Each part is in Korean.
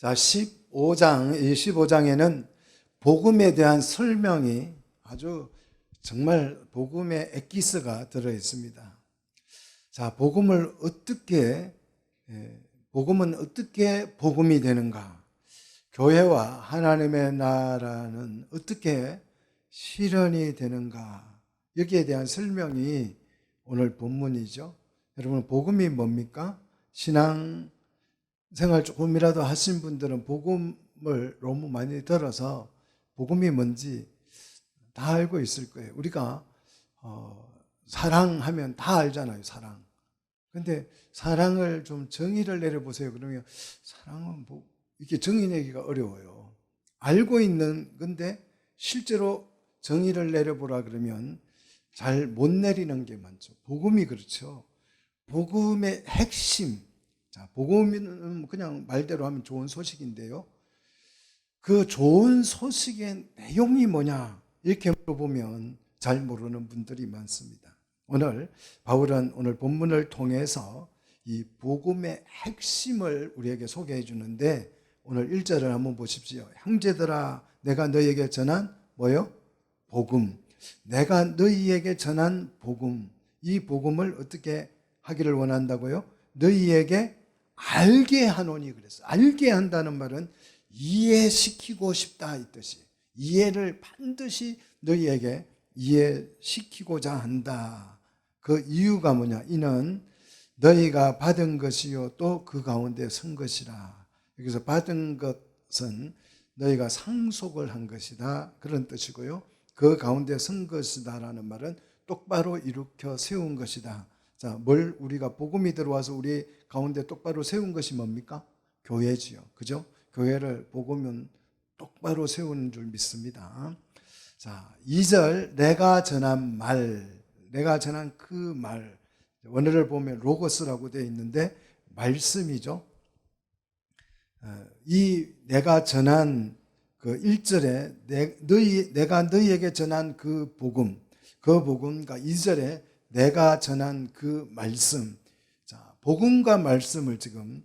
자, 15장, 이 15장에는 복음에 대한 설명이 아주 정말 복음의 엑기스가 들어 있습니다. 자, 복음은 어떻게 복음이 되는가? 교회와 하나님의 나라는 어떻게 실현이 되는가? 여기에 대한 설명이 오늘 본문이죠. 여러분, 복음이 뭡니까? 신앙 생활 조금이라도 하신 분들은 복음을 너무 많이 들어서 복음이 뭔지 다 알고 있을 거예요. 우리가 사랑하면 다 알잖아요. 사랑. 근데 사랑을 좀 정의를 내려보세요. 그러면 사랑은 뭐 이렇게 정의 내기가 어려워요. 알고 있는 건데 실제로 정의를 내려보라 그러면 잘 못 내리는 게 많죠. 복음이 그렇죠. 복음의 핵심. 자, 복음은 그냥 말대로 하면 좋은 소식인데요. 그 좋은 소식의 내용이 뭐냐? 이렇게 물어보면 잘 모르는 분들이 많습니다. 오늘 바울은 오늘 본문을 통해서 이 복음의 핵심을 우리에게 소개해 주는데 오늘 1절을 한번 보십시오. 형제들아, 내가 너희에게 전한 뭐요? 복음. 내가 너희에게 전한 복음. 이 복음을 어떻게 하기를 원한다고요? 너희에게 알게 하노니 그랬어요. 알게 한다는 말은 이해시키고 싶다 이 뜻이. 이해를 반드시 너희에게 이해시키고자 한다. 그 이유가 뭐냐? 이는 너희가 받은 것이요 또 그 가운데 선 것이라. 여기서 받은 것은 너희가 상속을 한 것이다 그런 뜻이고요. 그 가운데 선 것이다라는 말은 똑바로 일으켜 세운 것이다. 자, 뭘 우리가 복음이 들어와서 우리 가운데 똑바로 세운 것이 뭡니까? 교회지요. 그죠? 교회를 복음은 똑바로 세우는 줄 믿습니다. 자, 2절 내가 전한 말, 내가 전한 그 말. 원어를 보면 로고스라고 되어 있는데 말씀이죠. 이 내가 전한 그 1절에 내가 너희에게 전한 그 복음, 그러니까 2절에 내가 전한 그 말씀. 자, 복음과 말씀을 지금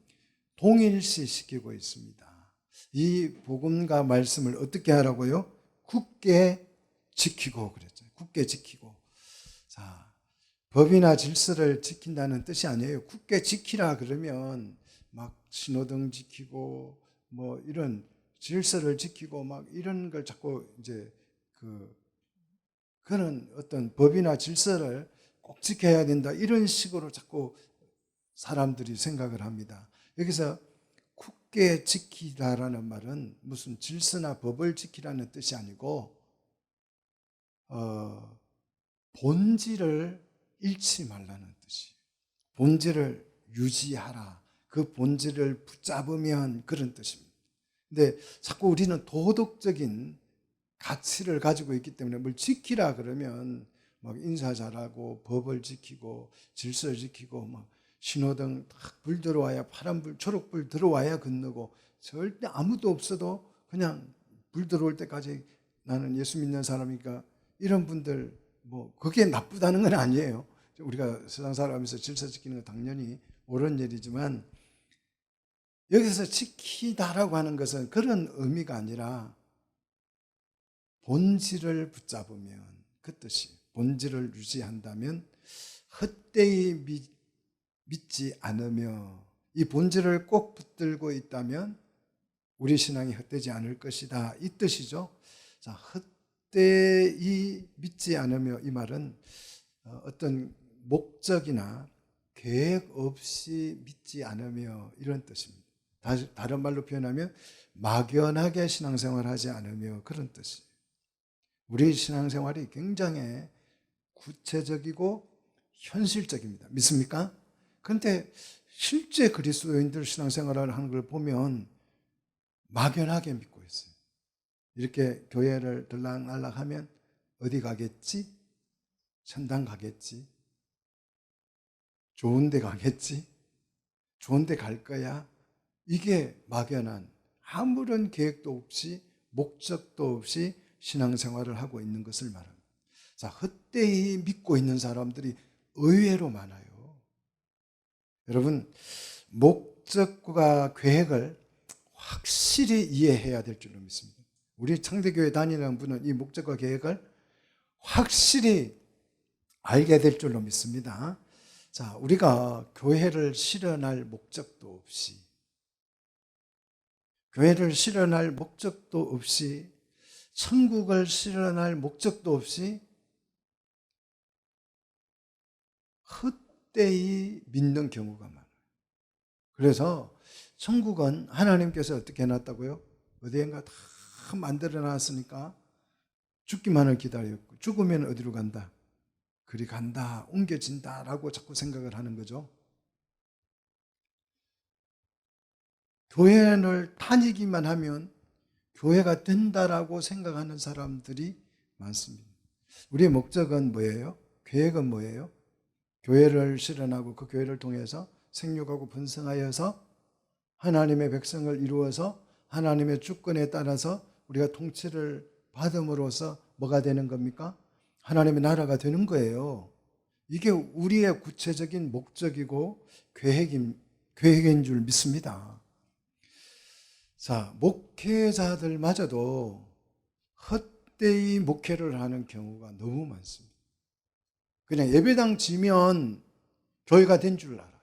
동일시 시키고 있습니다. 이 복음과 말씀을 어떻게 하라고요? 굳게 지키고 그랬죠. 굳게 지키고. 자, 법이나 질서를 지킨다는 뜻이 아니에요. 굳게 지키라 그러면 막 신호등 지키고 뭐 이런 질서를 지키고 막 이런 걸 자꾸 이제 그런 어떤 법이나 질서를 꼭 지켜야 된다 이런 식으로 자꾸 사람들이 생각을 합니다. 여기서 굳게 지키라라는 말은 무슨 질서나 법을 지키라는 뜻이 아니고 본질을 잃지 말라는 뜻이에요. 본질을 유지하라. 그 본질을 붙잡으면 그런 뜻입니다. 근데 자꾸 우리는 도덕적인 가치를 가지고 있기 때문에 뭘 지키라 그러면 막 인사 잘하고 법을 지키고 질서를 지키고 막 신호등 딱 불 들어와야 파란불 초록불 들어와야 건너고 절대 아무도 없어도 그냥 불 들어올 때까지 나는 예수 믿는 사람이니까 이런 분들 뭐 그게 나쁘다는 건 아니에요. 우리가 세상 살아가면서 질서 지키는 건 당연히 옳은 일이지만 여기서 지키다라고 하는 것은 그런 의미가 아니라 본질을 붙잡으면 그 뜻이 본질을 유지한다면 헛되이 믿지 않으며 이 본질을 꼭 붙들고 있다면 우리 신앙이 헛되지 않을 것이다 이 뜻이죠. 자, 헛되이 믿지 않으며 이 말은 어떤 목적이나 계획 없이 믿지 않으며 이런 뜻입니다. 다른 말로 표현하면 막연하게 신앙생활하지 않으며 그런 뜻이에요. 우리 신앙생활이 굉장히 구체적이고 현실적입니다. 믿습니까? 그런데 실제 그리스도인들 신앙생활을 하는 걸 보면 막연하게 믿고 있어요. 이렇게 교회를 들락날락 하면 어디 가겠지? 천당 가겠지? 좋은 데 가겠지? 좋은 데 갈 거야? 이게 막연한 아무런 계획도 없이 목적도 없이 신앙생활을 하고 있는 것을 말합니다. 자, 헛되이 믿고 있는 사람들이 의외로 많아요. 여러분, 목적과 계획을 확실히 이해해야 될 줄로 믿습니다. 우리 창대교회 다니는 분은 이 목적과 계획을 확실히 알게 될 줄로 믿습니다. 자, 우리가 교회를 실현할 목적도 없이, 교회를 실현할 목적도 없이, 천국을 실현할 목적도 없이 헛되이 믿는 경우가 많아요. 그래서 천국은 하나님께서 어떻게 해놨다고요? 어디엔가 다 만들어 놨으니까 죽기만을 기다렸고, 죽으면 어디로 간다? 그리 간다, 옮겨진다라고 자꾸 생각을 하는 거죠. 교회를 다니기만 하면 교회가 된다라고 생각하는 사람들이 많습니다. 우리의 목적은 뭐예요? 계획은 뭐예요? 교회를 실현하고 그 교회를 통해서 생육하고 번성하여서 하나님의 백성을 이루어서 하나님의 주권에 따라서 우리가 통치를 받음으로써 뭐가 되는 겁니까? 하나님의 나라가 되는 거예요. 이게 우리의 구체적인 목적이고 계획인 줄 믿습니다. 자, 목회자들마저도 헛되이 목회를 하는 경우가 너무 많습니다. 그냥 예배당 지면 교회가 된 줄 알아요.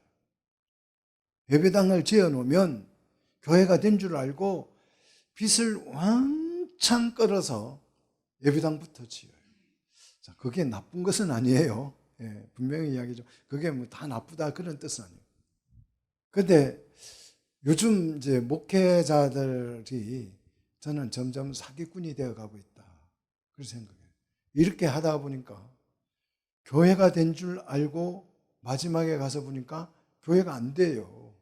예배당을 지어놓으면 교회가 된 줄 알고 빚을 왕창 끌어서 예배당부터 지어요. 자, 그게 나쁜 것은 아니에요. 예, 분명히 이야기죠. 그게 뭐 다 나쁘다 그런 뜻은 아니에요. 근데 요즘 이제 목회자들이 저는 점점 사기꾼이 되어 가고 있다. 그렇게 생각해요. 이렇게 하다 보니까 교회가 된 줄 알고 마지막에 가서 보니까 교회가 안 돼요.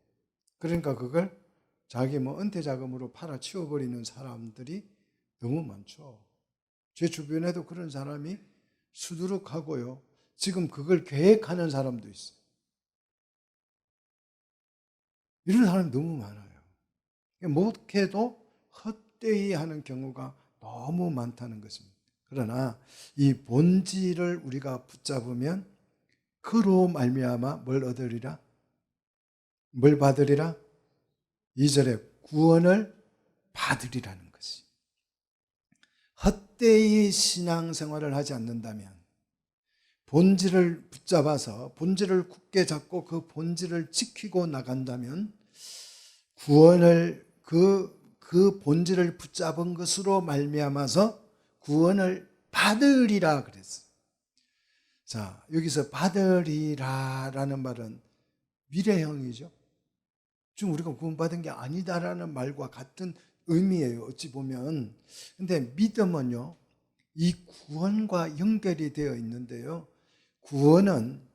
그러니까 그걸 자기 뭐 은퇴 자금으로 팔아 치워버리는 사람들이 너무 많죠. 제 주변에도 그런 사람이 수두룩하고요. 지금 그걸 계획하는 사람도 있어요. 이런 사람이 너무 많아요. 목회도 헛되이 하는 경우가 너무 많다는 것입니다. 그러나 이 본질을 우리가 붙잡으면 그로 말미암아 뭘 얻으리라? 뭘 받으리라? 2절에 구원을 받으리라는 것이. 헛되이 신앙생활을 하지 않는다면, 본질을 붙잡아서 본질을 굳게 잡고 그 본질을 지키고 나간다면 구원을 그 본질을 붙잡은 것으로 말미암아서 구원을 받으리라 그랬어요. 자, 여기서 받으리라라는 말은 미래형이죠. 지금 우리가 구원받은 게 아니다라는 말과 같은 의미예요, 어찌 보면. 근데 믿음은요, 이 구원과 연결이 되어 있는데요. 구원은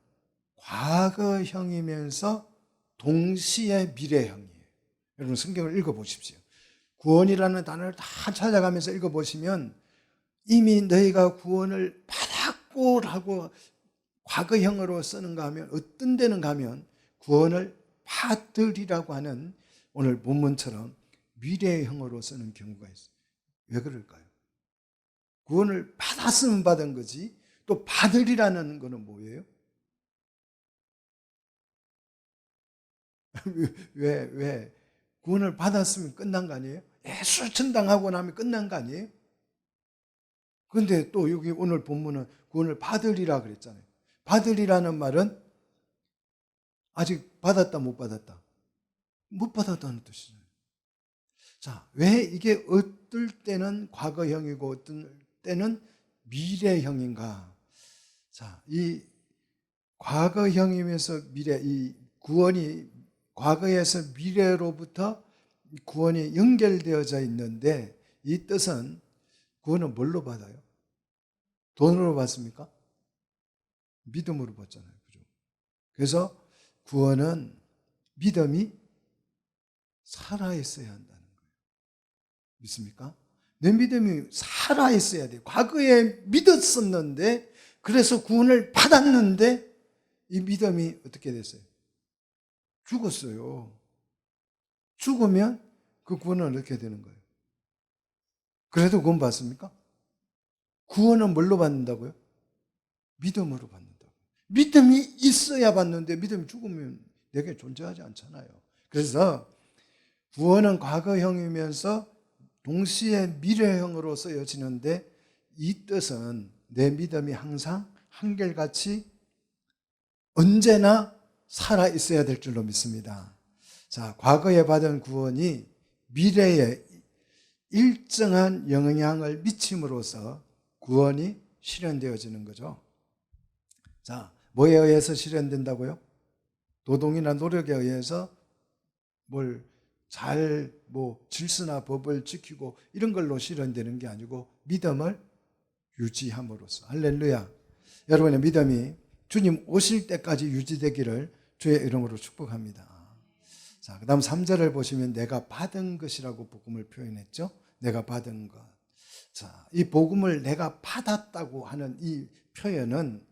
과거형이면서 동시에 미래형이에요. 여러분 성경을 읽어보십시오. 구원이라는 단어를 다 찾아가면서 읽어보시면 이미 너희가 구원을 받았고라고 과거형으로 쓰는가 하면, 어떤 데는 가면 구원을 받으리라고 하는 오늘 본문처럼 미래형으로 쓰는 경우가 있어요. 왜 그럴까요? 구원을 받았으면 받은 거지, 또 받으리라는 거는 뭐예요? 왜? 구원을 받았으면 끝난 거 아니에요? 예수 천당하고 나면 끝난 거 아니에요? 그런데 또 여기 오늘 본문은 구원을 받으리라 그랬잖아요. 받으리라는 말은 아직 받았다 못 받았다? 못 받았다는 뜻이잖아요. 자, 왜 이게 어떨 때는 과거형이고 어떤 때는 미래형인가? 자, 이 과거형이면서 이 구원이 과거에서 미래로부터 구원이 연결되어져 있는데, 이 뜻은 구원은 뭘로 받아요? 돈으로 받습니까? 믿음으로 받잖아요. 그죠? 그래서 구원은 믿음이 살아있어야 한다는 거예요. 믿습니까? 내 믿음이 살아있어야 돼요. 과거에 믿었었는데, 그래서 구원을 받았는데, 이 믿음이 어떻게 됐어요? 죽었어요. 죽으면 그 구원은 어떻게 되는 거예요? 그래도 구원 받습니까? 구원은 뭘로 받는다고요? 믿음으로 받는다고. 믿음이 있어야 받는데 믿음이 죽으면 내게 존재하지 않잖아요. 그래서 구원은 과거형이면서 동시에 미래형으로 쓰여지는데 이 뜻은 내 믿음이 항상 한결같이 언제나 살아 있어야 될 줄로 믿습니다. 자, 과거에 받은 구원이 미래에 일정한 영향을 미침으로써 구원이 실현되어지는 거죠. 자, 뭐에 의해서 실현된다고요? 노동이나 노력에 의해서 질서나 법을 지키고 이런 걸로 실현되는 게 아니고 믿음을 유지함으로써. 할렐루야. 여러분의 믿음이 주님 오실 때까지 유지되기를 주의 이름으로 축복합니다. 자, 그 다음 3절을 보시면 내가 받은 것이라고 복음을 표현했죠. 내가 받은 것. 자, 이 복음을 내가 받았다고 하는 이 표현은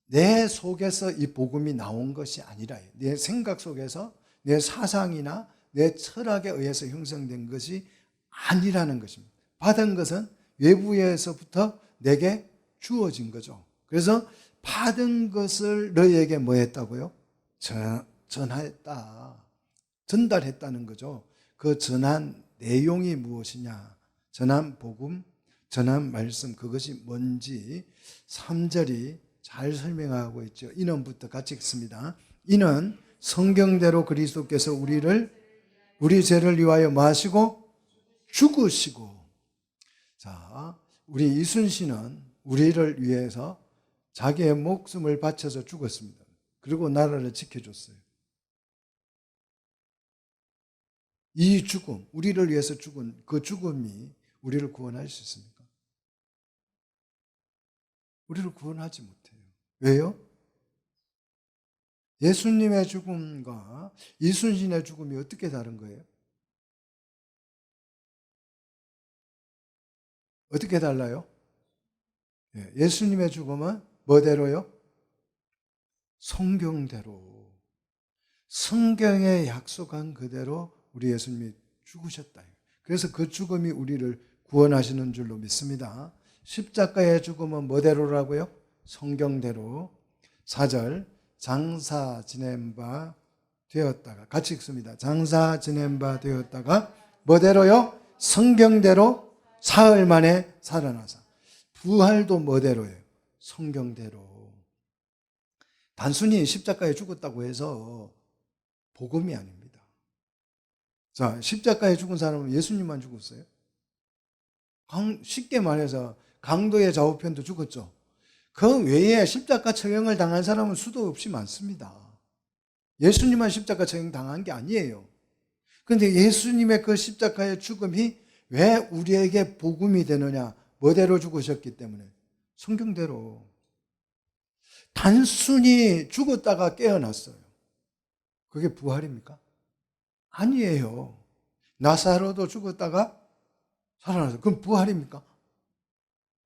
내 속에서 이 복음이 나온 것이 아니라 내 생각 속에서 내 사상이나 내 철학에 의해서 형성된 것이 아니라는 것입니다. 받은 것은 외부에서부터 내게 주어진 거죠. 그래서 받은 것을 너희에게 뭐 했다고요? 전하였다. 전달했다는 거죠. 그 전한 내용이 무엇이냐? 전한 복음, 전한 말씀, 그것이 뭔지 3절이 잘 설명하고 있죠. 이는부터 같이 읽습니다. 이는 성경대로 그리스도께서 우리 죄를 위하여 마시고 죽으시고. 자, 우리 이순신은 우리를 위해서 자기의 목숨을 바쳐서 죽었습니다. 그리고 나라를 지켜줬어요. 이 죽음, 우리를 위해서 죽은 그 죽음이 우리를 구원할 수 있습니까? 우리를 구원하지 못해요. 왜요? 예수님의 죽음과 이순신의 죽음이 어떻게 다른 거예요? 어떻게 달라요? 예수님의 죽음은 뭐대로요? 성경대로. 성경에 약속한 그대로 우리 예수님이 죽으셨다. 그래서 그 죽음이 우리를 구원하시는 줄로 믿습니다. 십자가의 죽음은 뭐대로라고요? 성경대로. 4절 장사 지낸 바 되었다가 같이 읽습니다. 장사 지낸 바 되었다가 뭐대로요? 성경대로 사흘 만에 살아나서. 부활도 뭐대로예요? 성경대로. 단순히 십자가에 죽었다고 해서 복음이 아닙니다. 자, 십자가에 죽은 사람은 예수님만 죽었어요. 쉽게 말해서 강도의 좌우편도 죽었죠. 그 외에 십자가 처형을 당한 사람은 수도 없이 많습니다. 예수님만 십자가 처형 당한 게 아니에요. 그런데 예수님의 그 십자가의 죽음이 왜 우리에게 복음이 되느냐? 뭐대로 죽으셨기 때문에. 성경대로. 단순히 죽었다가 깨어났어요. 그게 부활입니까? 아니에요. 나사로도 죽었다가 살아났어요. 그럼 부활입니까?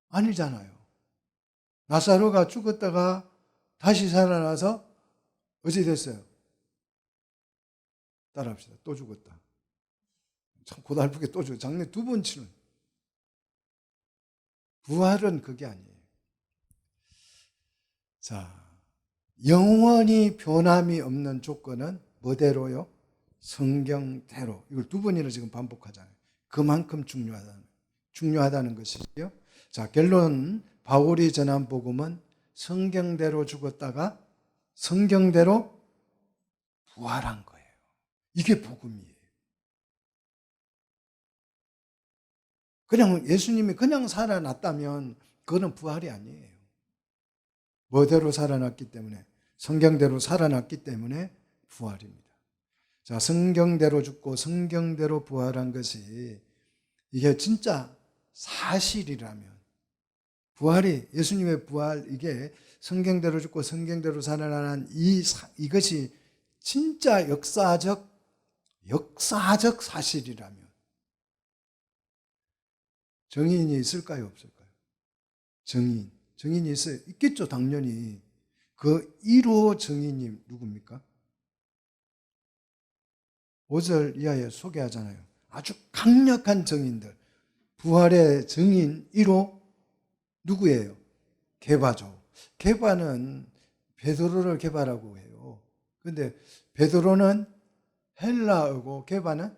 아니잖아요. 나사로가 죽었다가 다시 살아나서 어찌 됐어요? 따라합시다. 또 죽었다. 참 고달프게 또 죽었다. 장례 2번 치는. 부활은 그게 아니에요. 자, 영원히 변함이 없는 조건은 뭐대로요? 성경대로. 이걸 2번이나 지금 반복하잖아요. 그만큼 중요하다는 것이죠. 자, 결론. 바울이 전한 복음은 성경대로 죽었다가 성경대로 부활한 거예요. 이게 복음이에요. 그냥 예수님이 그냥 살아났다면 그거는 부활이 아니에요. 뭐대로 살아났기 때문에, 성경대로 살아났기 때문에 부활입니다. 자, 성경대로 죽고 성경대로 부활한 것이 이게 진짜 사실이라면, 부활이, 예수님의 부활, 이게 성경대로 죽고 성경대로 살아난 이것이 진짜 역사적 사실이라면 정인이 있을까요? 없을까요? 정인이 있어요. 있겠죠, 당연히. 그 1호 정인이 누굽니까? 5절 이하에 소개하잖아요. 아주 강력한 정인들. 부활의 정인 1호 누구예요? 게바죠. 게바는 베드로를 게바라고 해요. 그런데 베드로는 헬라어고 게바는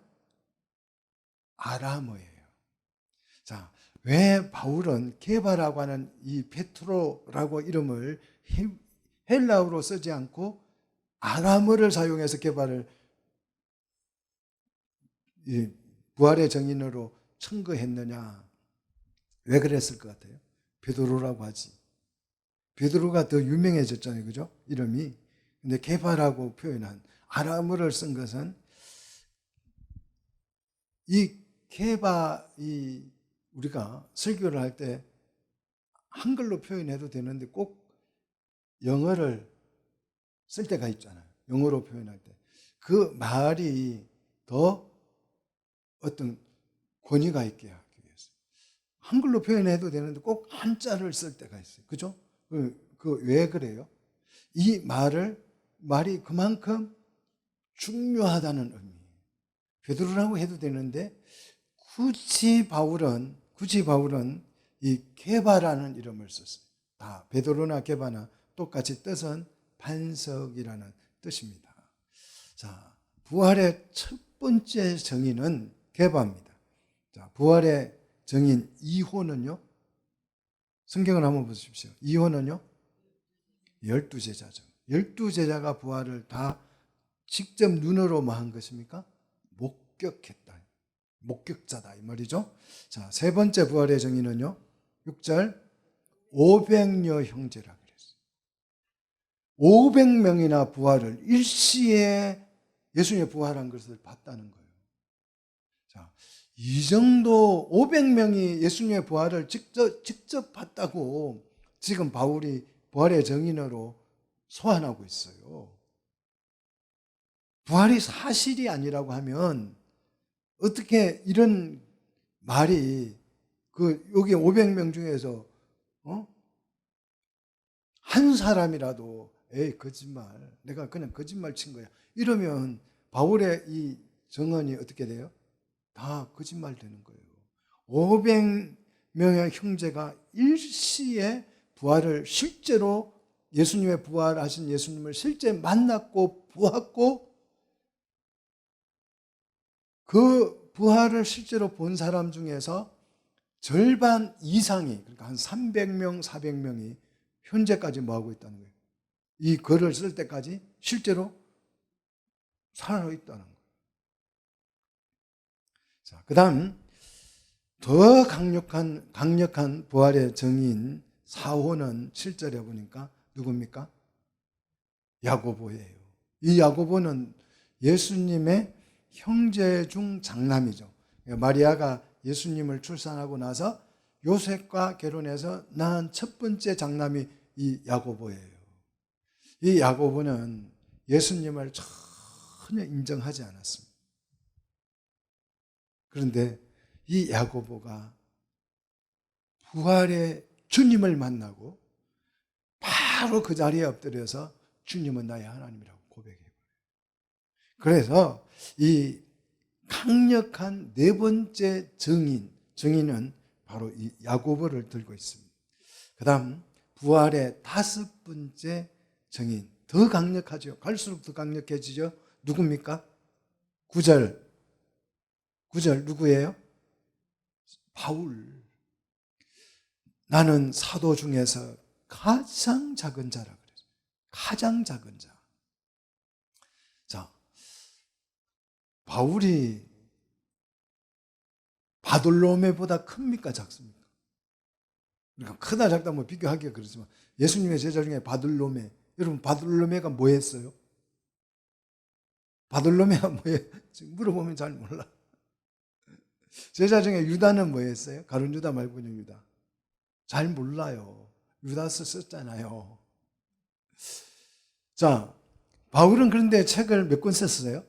아람어예요. 자, 왜 바울은 게바라고 하는 이 베트로라고 이름을 헬라어로 쓰지 않고 아람어를 사용해서 게바를 부활의 증인으로 청거했느냐? 왜 그랬을 것 같아요? 베드로라고 하지. 베드로가 더 유명해졌잖아요. 그죠? 이름이. 근데 게바라고 표현한 아람어를 쓴 것은 이 게바, 우리가 설교를 할 때 한글로 표현해도 되는데 꼭 영어를 쓸 때가 있잖아요. 영어로 표현할 때. 그 말이 더 어떤 권위가 있게 하기 위해서. 한글로 표현해도 되는데 꼭 한자를 쓸 때가 있어요. 그죠? 왜 그래요? 이 말이 그만큼 중요하다는 의미. 베드로라고 해도 되는데 굳이 바울은 이 게바라는 이름을 썼어요. 다 베드로나 게바나 똑같이 뜻은 반석이라는 뜻입니다. 자, 부활의 첫 번째 정의는 게바입니다. 자, 부활의 정인 2호는요. 성경을 한번 보십시오. 2호는요. 12제자죠. 12제자가 부활을 다 직접 눈으로 뭐 한 것입니까? 목격했다. 목격자다 이 말이죠. 자, 세 번째 부활의 정의는요. 6절 500여 형제라 그랬어요. 500명이나 부활을 일시에 예수님의 부활한 것을 봤다는 거예요. 자, 이 정도 500명이 예수님의 부활을 직접 봤다고 지금 바울이 부활의 정인으로 소환하고 있어요. 부활이 사실이 아니라고 하면 어떻게 이런 말이 여기 500명 중에서 한 사람이라도 에이 거짓말, 내가 그냥 거짓말 친 거야 이러면 바울의 이 정언이 어떻게 돼요? 다 거짓말 되는 거예요. 500명의 형제가 일시에 부활을 실제로 예수님의 부활하신 예수님을 실제 만났고 보았고 그 부활을 실제로 본 사람 중에서 절반 이상이 그러니까 한 300명, 400명이 현재까지 뭐하고 있다는 거예요. 이 글을 쓸 때까지 실제로 살아있다는 거예요. 자, 그 다음 더 강력한 부활의 정의인 4호는 7절에 보니까 누굽니까? 야고보예요. 이 야고보는 예수님의 형제 중 장남이죠. 마리아가 예수님을 출산하고 나서 요셉과 결혼해서 낳은 첫 번째 장남이 이 야고보예요. 이 야고보는 예수님을 전혀 인정하지 않았습니다. 그런데 이 야고보가 부활의 주님을 만나고 바로 그 자리에 엎드려서 주님은 나의 하나님이라고 고백해요. 그래서 이 강력한 네 번째 정의는 바로 이 야고보를 들고 있습니다. 그 다음 부활의 다섯 번째 정의, 더 강력하죠. 갈수록 더 강력해지죠. 누굽니까? 9절 누구예요? 바울. 나는 사도 중에서 가장 작은 자라 그랬어요. 가장 작은 자. 자, 바울이 바돌로메보다 큽니까 작습니까? 그러니까 크다 작다 뭐 비교하기가 그렇지만 예수님의 제자 중에 바돌로메, 여러분 바돌로메가 뭐 했어요? 바돌로메가 뭐예요? 물어보면 잘 몰라. 제자 중에 유다는 뭐 했어요? 가룟 유다 말고는 유다. 잘 몰라요. 유다서 썼잖아요. 자, 바울은 그런데 책을 몇 권 썼어요?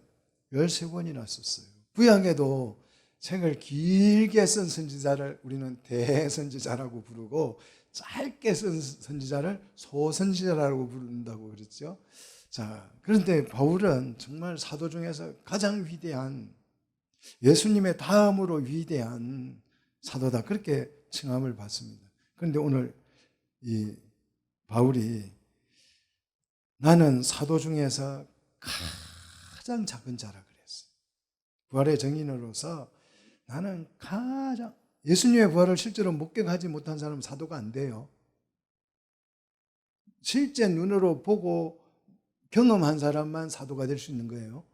13권이나 썼어요. 구약에도 책을 길게 쓴 선지자를 우리는 대선지자라고 부르고 짧게 쓴 선지자를 소선지자라고 부른다고 그랬죠. 자, 그런데 바울은 정말 사도 중에서 가장 위대한, 예수님의 다음으로 위대한 사도다, 그렇게 칭함을 받습니다. 그런데 오늘 이 바울이 나는 사도 중에서 가장 작은 자라 그래요. 부활의 증인으로서 나는 가장 예수님의 부활을 실제로 목격하지 못한 사람은 사도가 안 돼요. 실제 눈으로 보고 경험한 사람만 사도가 될 수 있는 거예요.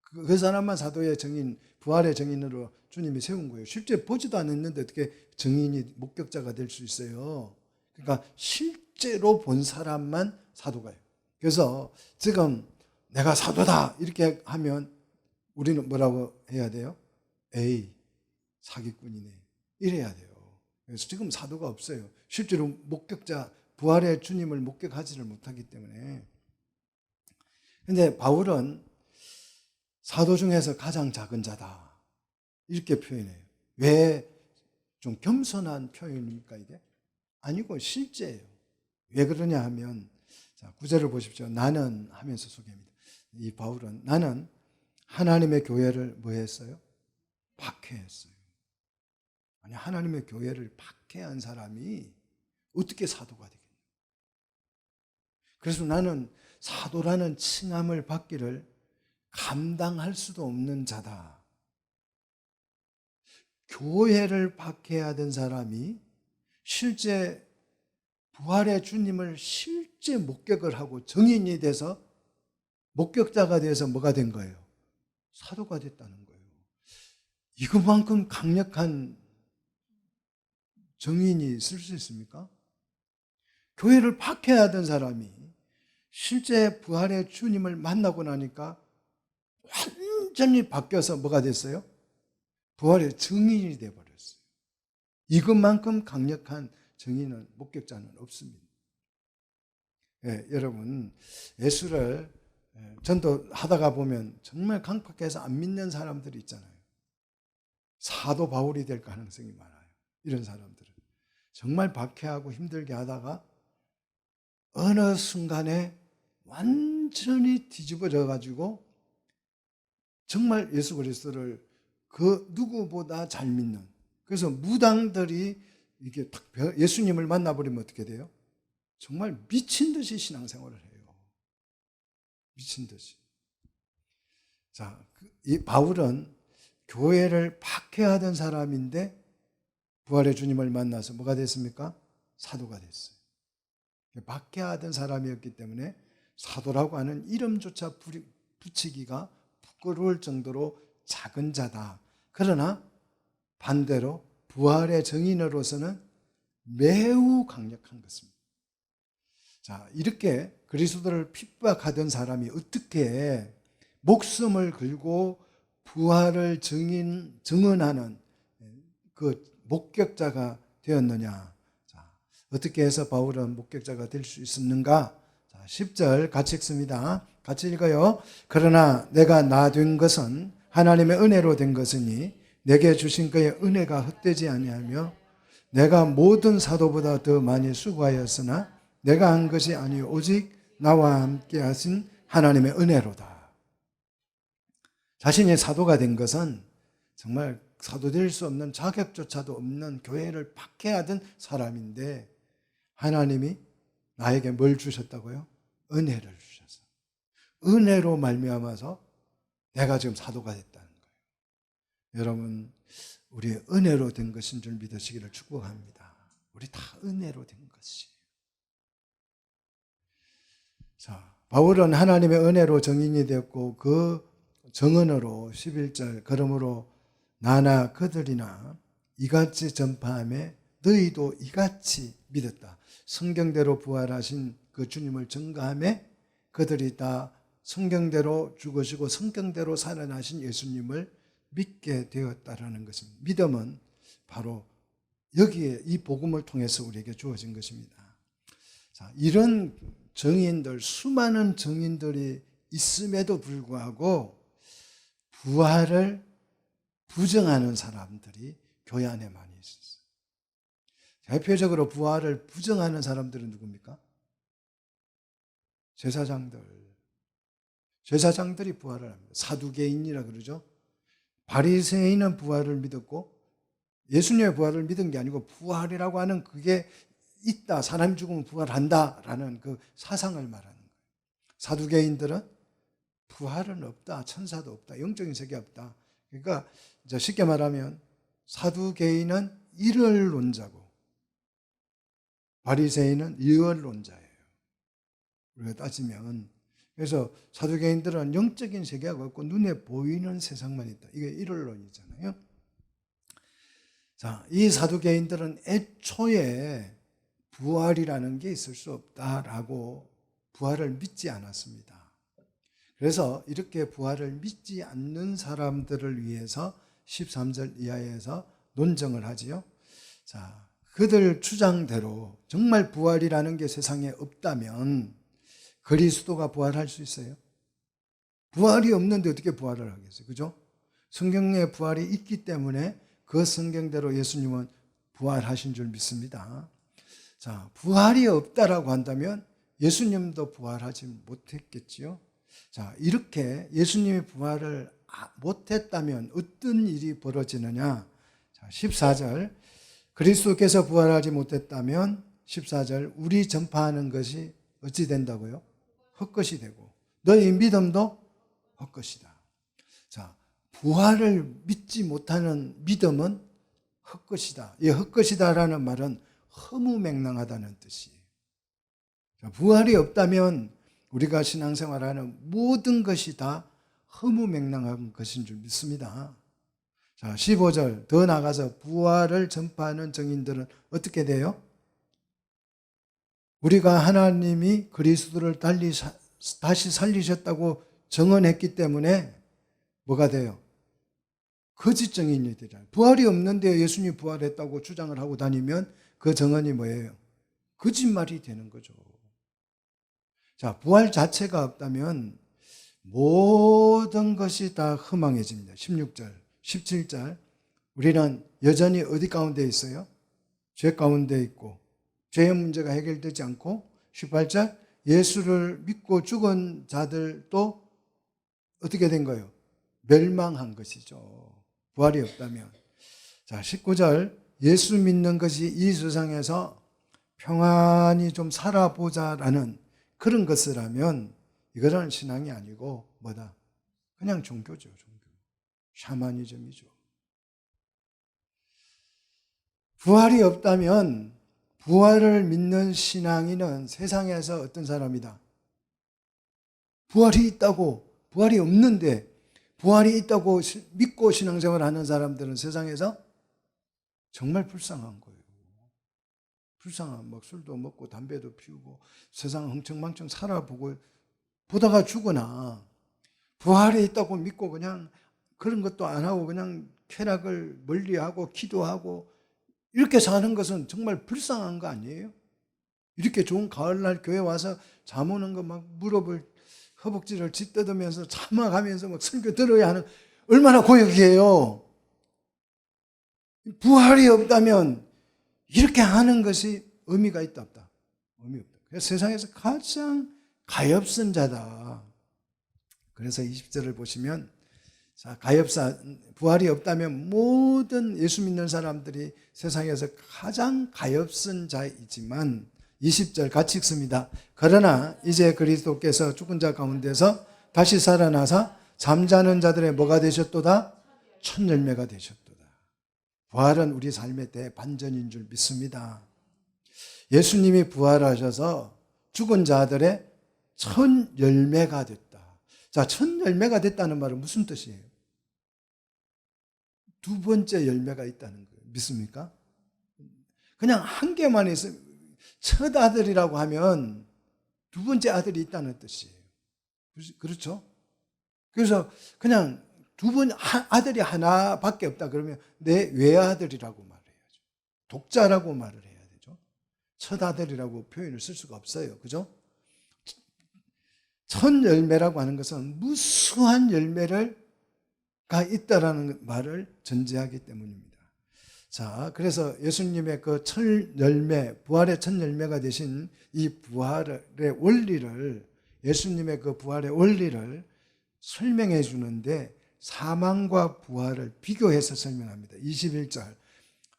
그 사람만 사도의 증인, 부활의 증인으로 주님이 세운 거예요. 실제 보지도 않았는데 어떻게 증인이 목격자가 될 수 있어요. 그러니까 실제로 본 사람만 사도가요. 그래서 지금 내가 사도다 이렇게 하면 우리는 뭐라고 해야 돼요? 에이, 사기꾼이네. 이래야 돼요. 그래서 지금 사도가 없어요. 실제로 목격자, 부활의 주님을 목격하지를 못하기 때문에. 근데 바울은 사도 중에서 가장 작은 자다. 이렇게 표현해요. 왜 좀 겸손한 표현입니까, 이게? 아니고 실제예요. 왜 그러냐 하면, 자, 9절을 보십시오. 나는 하면서 소개합니다. 이 바울은 나는 하나님의 교회를 뭐 했어요? 박해했어요. 아니, 하나님의 교회를 박해한 사람이 어떻게 사도가 되겠냐. 그래서 나는 사도라는 칭함을 받기를 감당할 수도 없는 자다. 교회를 박해하던 사람이 실제 부활의 주님을 실제 목격을 하고 증인이 돼서 목격자가 돼서 뭐가 된 거예요? 사도가 됐다는 거예요. 이것만큼 강력한 증인이 있을 수 있습니까? 교회를 박해하던 사람이 실제 부활의 주님을 만나고 나니까 완전히 바뀌어서 뭐가 됐어요? 부활의 증인이 되어버렸어요. 이것만큼 강력한 증인은, 목격자는 없습니다. 예, 여러분, 예수를 전도하다가 보면 정말 강팍해서 안 믿는 사람들이 있잖아요. 사도 바울이 될 가능성이 많아요. 이런 사람들은 정말 박해하고 힘들게 하다가 어느 순간에 완전히 뒤집어져 가지고 정말 예수 그리스도를 그 누구보다 잘 믿는, 그래서 무당들이 이게 딱 예수님을 만나버리면 어떻게 돼요? 정말 미친 듯이 신앙생활을 해요. 미친 듯이. 자, 이 바울은 교회를 박해하던 사람인데 부활의 주님을 만나서 뭐가 됐습니까? 사도가 됐어요. 박해하던 사람이었기 때문에 사도라고 하는 이름조차 붙이기가 부끄러울 정도로 작은 자다. 그러나 반대로 부활의 증인으로서는 매우 강력한 것입니다. 자, 이렇게 그리스도를 핍박하던 사람이 어떻게 목숨을 걸고 부활을 증언하는 그 목격자가 되었느냐. 자, 어떻게 해서 바울은 목격자가 될 수 있었는가? 자, 10절 같이 읽습니다. 같이 읽어요. 그러나 내가 나 된 것은 하나님의 은혜로 된 것이니 내게 주신 그의 은혜가 헛되지 아니하며 내가 모든 사도보다 더 많이 수고하였으나 내가 한 것이 아니요 오직 나와 함께 하신 하나님의 은혜로다. 자신이 사도가 된 것은 정말 사도 될 수 없는, 자격조차도 없는 교회를 박해하던 사람인데 하나님이 나에게 뭘 주셨다고요? 은혜를 주셔서, 은혜로 말미암아서 내가 지금 사도가 됐다는 거예요. 여러분, 우리 은혜로 된 것인 줄 믿으시기를 축복합니다. 우리 다 은혜로 된 것이에요. 자, 바울은 하나님의 은혜로 증인이 되었고 그 증언으로 11절 그러므로 나나 그들이나 이같이 전파하며 너희도 이같이 믿었다. 성경대로 부활하신 그 주님을 증거하며 그들이 다 성경대로 죽으시고 성경대로 살아나신 예수님을 믿게 되었다라는 것입니다. 믿음은 바로 여기에 이 복음을 통해서 우리에게 주어진 것입니다. 자, 이런 증인들, 수많은 증인들이 있음에도 불구하고 부활을 부정하는 사람들이 교회 안에 많이 있었어요. 대표적으로 부활을 부정하는 사람들은 누굽니까? 제사장들이 부활을 합니다. 사두개인이라 그러죠. 바리새인은 부활을 믿었고 예수님의 부활을 믿은 게 아니고 부활이라고 하는 그게 있다, 사람이 죽으면 부활한다라는 그 사상을 말하는 거예요. 사두개인들은 부활은 없다, 천사도 없다, 영적인 세계 없다, 그러니까 이제 쉽게 말하면 사두개인은 일월론자고 바리새인은 유월론자예요. 우리가 따지면. 그래서 사두개인들은 영적인 세계가 없고 눈에 보이는 세상만 있다. 이게 일월론이잖아요. 자, 이 사두개인들은 애초에 부활이라는 게 있을 수 없다라고 부활을 믿지 않았습니다. 그래서 이렇게 부활을 믿지 않는 사람들을 위해서 13절 이하에서 논정을 하지요. 자, 그들 주장대로 정말 부활이라는 게 세상에 없다면 그리스도가 부활할 수 있어요? 부활이 없는데 어떻게 부활을 하겠어요? 그죠? 성경에 부활이 있기 때문에 그 성경대로 예수님은 부활하신 줄 믿습니다. 자, 부활이 없다라고 한다면 예수님도 부활하지 못했겠지요. 자, 이렇게 예수님이 부활을 못했다면 어떤 일이 벌어지느냐? 자, 14절. 그리스도께서 부활하지 못했다면 14절. 우리 전파하는 것이 어찌 된다고요? 헛것이 되고 너희 믿음도 헛것이다. 자, 부활을 믿지 못하는 믿음은 헛것이다. 이 헛것이다라는 말은 허무맹랑하다는 뜻이에요. 자, 부활이 없다면 우리가 신앙생활하는 모든 것이 다 허무맹랑한 것인 줄 믿습니다. 자, 15절. 더 나아가서 부활을 전파하는 증인들은 어떻게 돼요? 우리가 하나님이 그리스도를 다시 살리셨다고 증언했기 때문에 뭐가 돼요? 거짓 증인이 되잖아요. 부활이 없는데 예수님이 부활했다고 주장을 하고 다니면 그 증언이 뭐예요? 거짓말이 되는 거죠. 자, 부활 자체가 없다면 모든 것이 다 허망해집니다. 16절, 17절. 우리는 여전히 어디 가운데 있어요? 죄 가운데 있고 죄의 문제가 해결되지 않고 18절. 예수를 믿고 죽은 자들도 어떻게 된 거예요? 멸망한 것이죠. 부활이 없다면. 자, 19절. 예수 믿는 것이 이 세상에서 평안히 좀 살아보자라는 그런 것을 하면 이거는 신앙이 아니고 뭐다? 그냥 종교죠. 종교. 샤머니즘이죠. 부활이 없다면 부활을 믿는 신앙인은 세상에서 어떤 사람이다? 부활이 있다고, 부활이 없는데 부활이 있다고 믿고 신앙생활 하는 사람들은 세상에서 정말 불쌍한 거예요. 불쌍한, 막 술도 먹고 담배도 피우고 세상 흥청망청 살아보고 보다가 죽으나 부활이 있다고 믿고 그냥 그런 것도 안 하고 그냥 쾌락을 멀리하고 기도하고 이렇게 사는 것은 정말 불쌍한 거 아니에요? 이렇게 좋은 가을날 교회 와서 잠 오는 거 막 무릎을 허벅지를 짓뜯으면서 참아가면서 막 설교 들어야 하는 얼마나 고역이에요. 부활이 없다면 이렇게 하는 것이 의미가 있다 없다? 의미 없다. 그래서 세상에서 가장 가엾은 자다. 그래서 20절을 보시면 자, 가엾사 부활이 없다면 모든 예수 믿는 사람들이 세상에서 가장 가엾은 자이지만 20절 같이 읽습니다. 그러나 이제 그리스도께서 죽은 자 가운데서 다시 살아나사 잠자는 자들의 뭐가 되셨도다? 첫 열매가 되셨도다. 부활은 우리 삶의 대반전인 줄 믿습니다. 예수님이 부활하셔서 죽은 자들의 첫 열매가 됐다. 자, 첫 열매가 됐다는 말은 무슨 뜻이에요? 두 번째 열매가 있다는 거예요. 믿습니까? 그냥 한 개만 있으면 첫 아들이라고 하면 두 번째 아들이 있다는 뜻이에요. 그렇죠? 그래서 그냥 아들이 하나밖에 없다 그러면 내 외아들이라고 말해야죠. 독자라고 말을 해야 되죠. 첫 아들이라고 표현을 쓸 수가 없어요. 그죠? 첫 열매라고 하는 것은 무수한 열매가 있다라는 말을 전제하기 때문입니다. 자, 그래서 예수님의 그 첫 열매, 부활의 첫 열매가 되신 이 부활의 원리를, 예수님의 그 부활의 원리를 설명해 주는데 사망과 부활을 비교해서 설명합니다. 21절.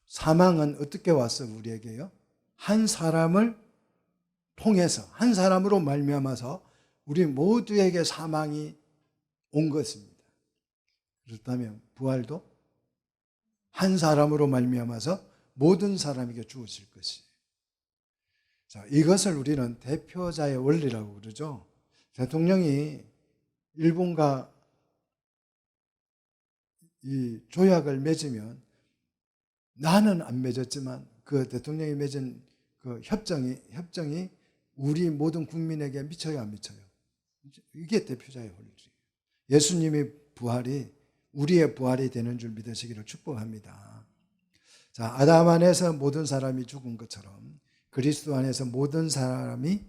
사망은 어떻게 왔어 우리에게요? 한 사람을 통해서, 한 사람으로 말미암아서 우리 모두에게 사망이 온 것입니다. 그렇다면 부활도 한 사람으로 말미암아서 모든 사람에게 주어질 것이에요. 자, 이것을 우리는 대표자의 원리라고 그러죠. 대통령이 일본과 이 조약을 맺으면 나는 안 맺었지만 그 대통령이 맺은 그 협정이 우리 모든 국민에게 미쳐요, 안 미쳐요? 이게 대표자의 원리예요. 예수님의 부활이 우리의 부활이 되는 줄 믿으시기를 축복합니다. 자, 아담 안에서 모든 사람이 죽은 것처럼 그리스도 안에서 모든 사람이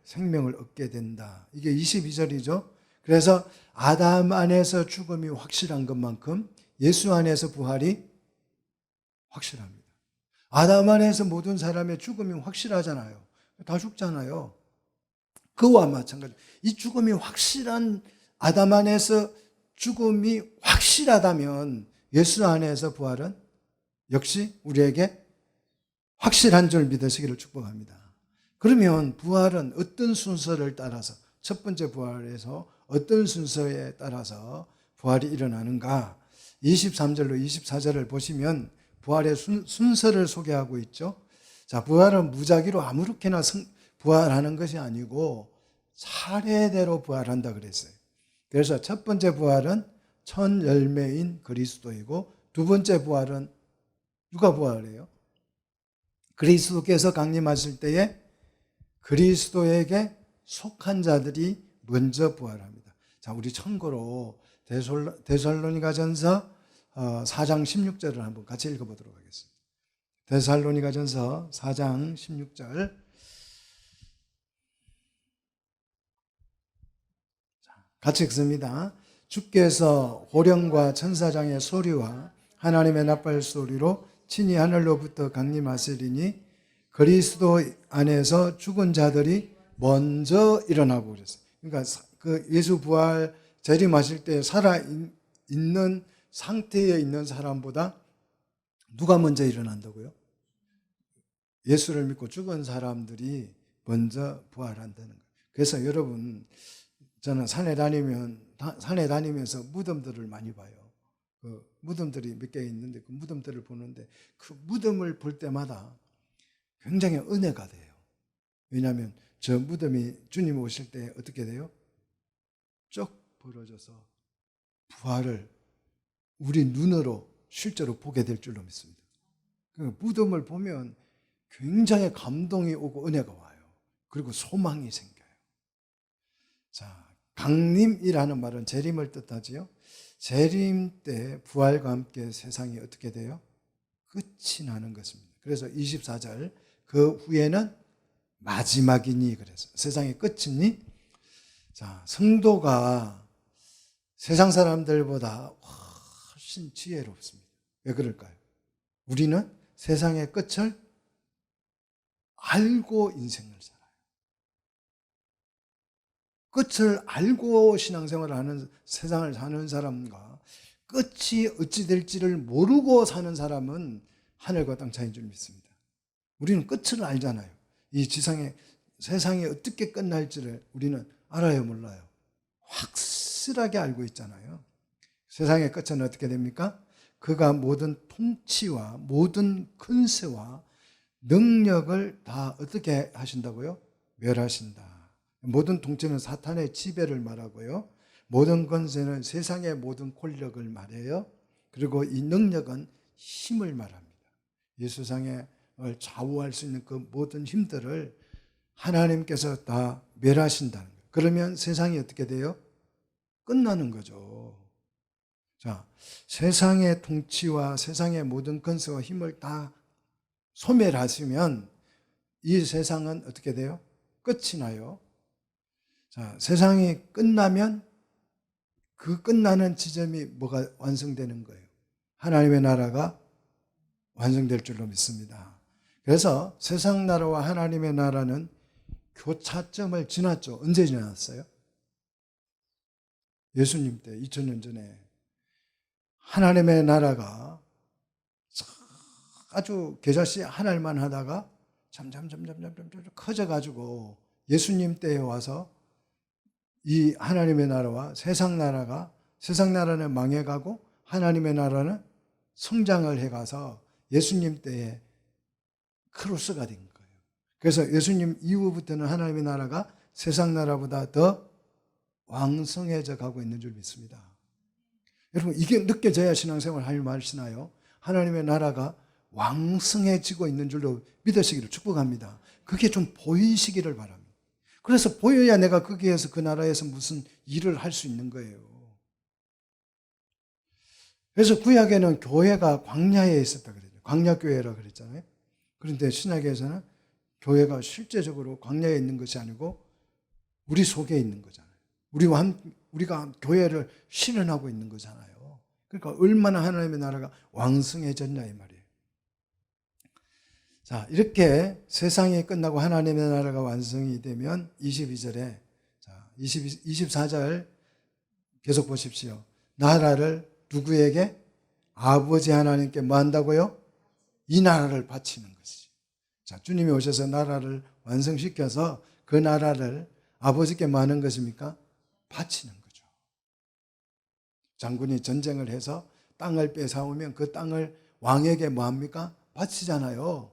생명을 얻게 된다. 이게 22절이죠. 그래서 아담 안에서 죽음이 확실한 것만큼 예수 안에서 부활이 확실합니다. 아담 안에서 모든 사람의 죽음이 확실하잖아요. 다 죽잖아요. 그와 마찬가지. 이 죽음이 확실한 아담 안에서 죽음이 확실하다면 예수 안에서 부활은 역시 우리에게 확실한 줄 믿으시기를 축복합니다. 그러면 부활은 어떤 순서를 따라서 첫 번째 부활에서 어떤 순서에 따라서 부활이 일어나는가? 23절로 24절을 보시면 부활의 순서를 소개하고 있죠. 자, 부활은 무작위로 아무렇게나 부활하는 것이 아니고 차례대로 부활한다 그랬어요. 그래서 첫 번째 부활은 첫 열매인 그리스도이고 두 번째 부활은 누가 부활해요? 그리스도께서 강림하실 때에 그리스도에게 속한 자들이 먼저 부활합니다. 자, 우리 참고로 데살로니가전서 4장 16절을 한번 같이 읽어보도록 하겠습니다. 데살로니가전서 4장 16절 같이 읽습니다. 주께서 호령과 천사장의 소리와 하나님의 나팔 소리로 친히 하늘로부터 강림하시리니 그리스도 안에서 죽은 자들이 먼저 일어나고 그랬어요. 그러니까 그 예수 부활 재림하실 때 살아 있는 상태에 있는 사람보다 누가 먼저 일어난다고요? 예수를 믿고 죽은 사람들이 먼저 부활한다는 거예요. 그래서 여러분, 저는 산에 다니면서 무덤들을 많이 봐요. 그 무덤들이 몇 개 있는데 그 무덤들을 보는데 그 무덤을 볼 때마다 굉장히 은혜가 돼요. 왜냐하면 저 무덤이 주님 오실 때 어떻게 돼요? 쭉 벌어져서 부활을 우리 눈으로 실제로 보게 될 줄로 믿습니다. 그 무덤을 보면 굉장히 감동이 오고 은혜가 와요. 그리고 소망이 생겨요. 자, 강림이라는 말은 재림을 뜻하지요. 재림 때 부활과 함께 세상이 어떻게 돼요? 끝이 나는 것입니다. 그래서 24절 그 후에는 마지막이니 그래서 세상의 끝이니 자, 성도가 세상 사람들보다 훨씬 지혜롭습니다. 왜 그럴까요? 우리는 세상의 끝을 알고 인생을 살아요. 끝을 알고 신앙생활을 하는 세상을 사는 사람과 끝이 어찌 될지를 모르고 사는 사람은 하늘과 땅 차이인 줄 믿습니다. 우리는 끝을 알잖아요. 이 세상이 어떻게 끝날지를 우리는 알아요, 몰라요? 확실하게 알고 있잖아요. 세상의 끝은 어떻게 됩니까? 그가 모든 통치와 모든 권세와 능력을 다 어떻게 하신다고요? 멸하신다. 모든 통치는 사탄의 지배를 말하고요. 모든 권세는 세상의 모든 권력을 말해요. 그리고 이 능력은 힘을 말합니다. 이 세상을 좌우할 수 있는 그 모든 힘들을 하나님께서 다 멸하신다는 거예요. 그러면 세상이 어떻게 돼요? 끝나는 거죠. 자, 세상의 통치와 세상의 모든 권세와 힘을 다 소멸하시면 이 세상은 어떻게 돼요? 끝이 나요. 자, 세상이 끝나면 그 끝나는 지점이 뭐가 완성되는 거예요? 하나님의 나라가 완성될 줄로 믿습니다. 그래서 세상 나라와 하나님의 나라는 교차점을 지났죠. 언제 지났어요? 예수님 때 2000년 전에 하나님의 나라가 아주 계절시 하늘만 하다가 점점 커져가지고 예수님 때에 와서 이 하나님의 나라와 세상 나라가 세상 나라는 망해가고 하나님의 나라는 성장을 해가서 예수님 때에 크로스가 된 거예요. 그래서 예수님 이후부터는 하나님의 나라가 세상 나라보다 더 왕성해져 가고 있는 줄 믿습니다. 여러분, 이게 느껴져야 신앙생활 할 말이시나요? 하나님의 나라가 왕성해지고 있는 줄로 믿으시기를 축복합니다. 그게 좀 보이시기를 바랍니다. 그래서 보여야 내가 거기에서 그 나라에서 무슨 일을 할 수 있는 거예요. 그래서 구약에는 교회가 광야에 있었다 그랬죠. 광야교회라 그랬잖아요. 그런데 신약에서는 교회가 실제적으로 광야에 있는 것이 아니고 우리 속에 있는 거잖아요. 우리가 교회를 실현하고 있는 거잖아요. 그러니까 얼마나 하나님의 나라가 왕성해졌냐 이 말이에요. 자, 이렇게 세상이 끝나고 하나님의 나라가 완성이 되면 22절에 24절 계속 보십시오. 나라를 누구에게? 아버지 하나님께 뭐 한다고요? 이 나라를 바치는 것이죠. 자, 주님이 오셔서 나라를 완성시켜서 그 나라를 아버지께 뭐 하는 것입니까? 바치는 거죠. 장군이 전쟁을 해서 땅을 뺏어오면 그 땅을 왕에게 뭐 합니까? 바치잖아요.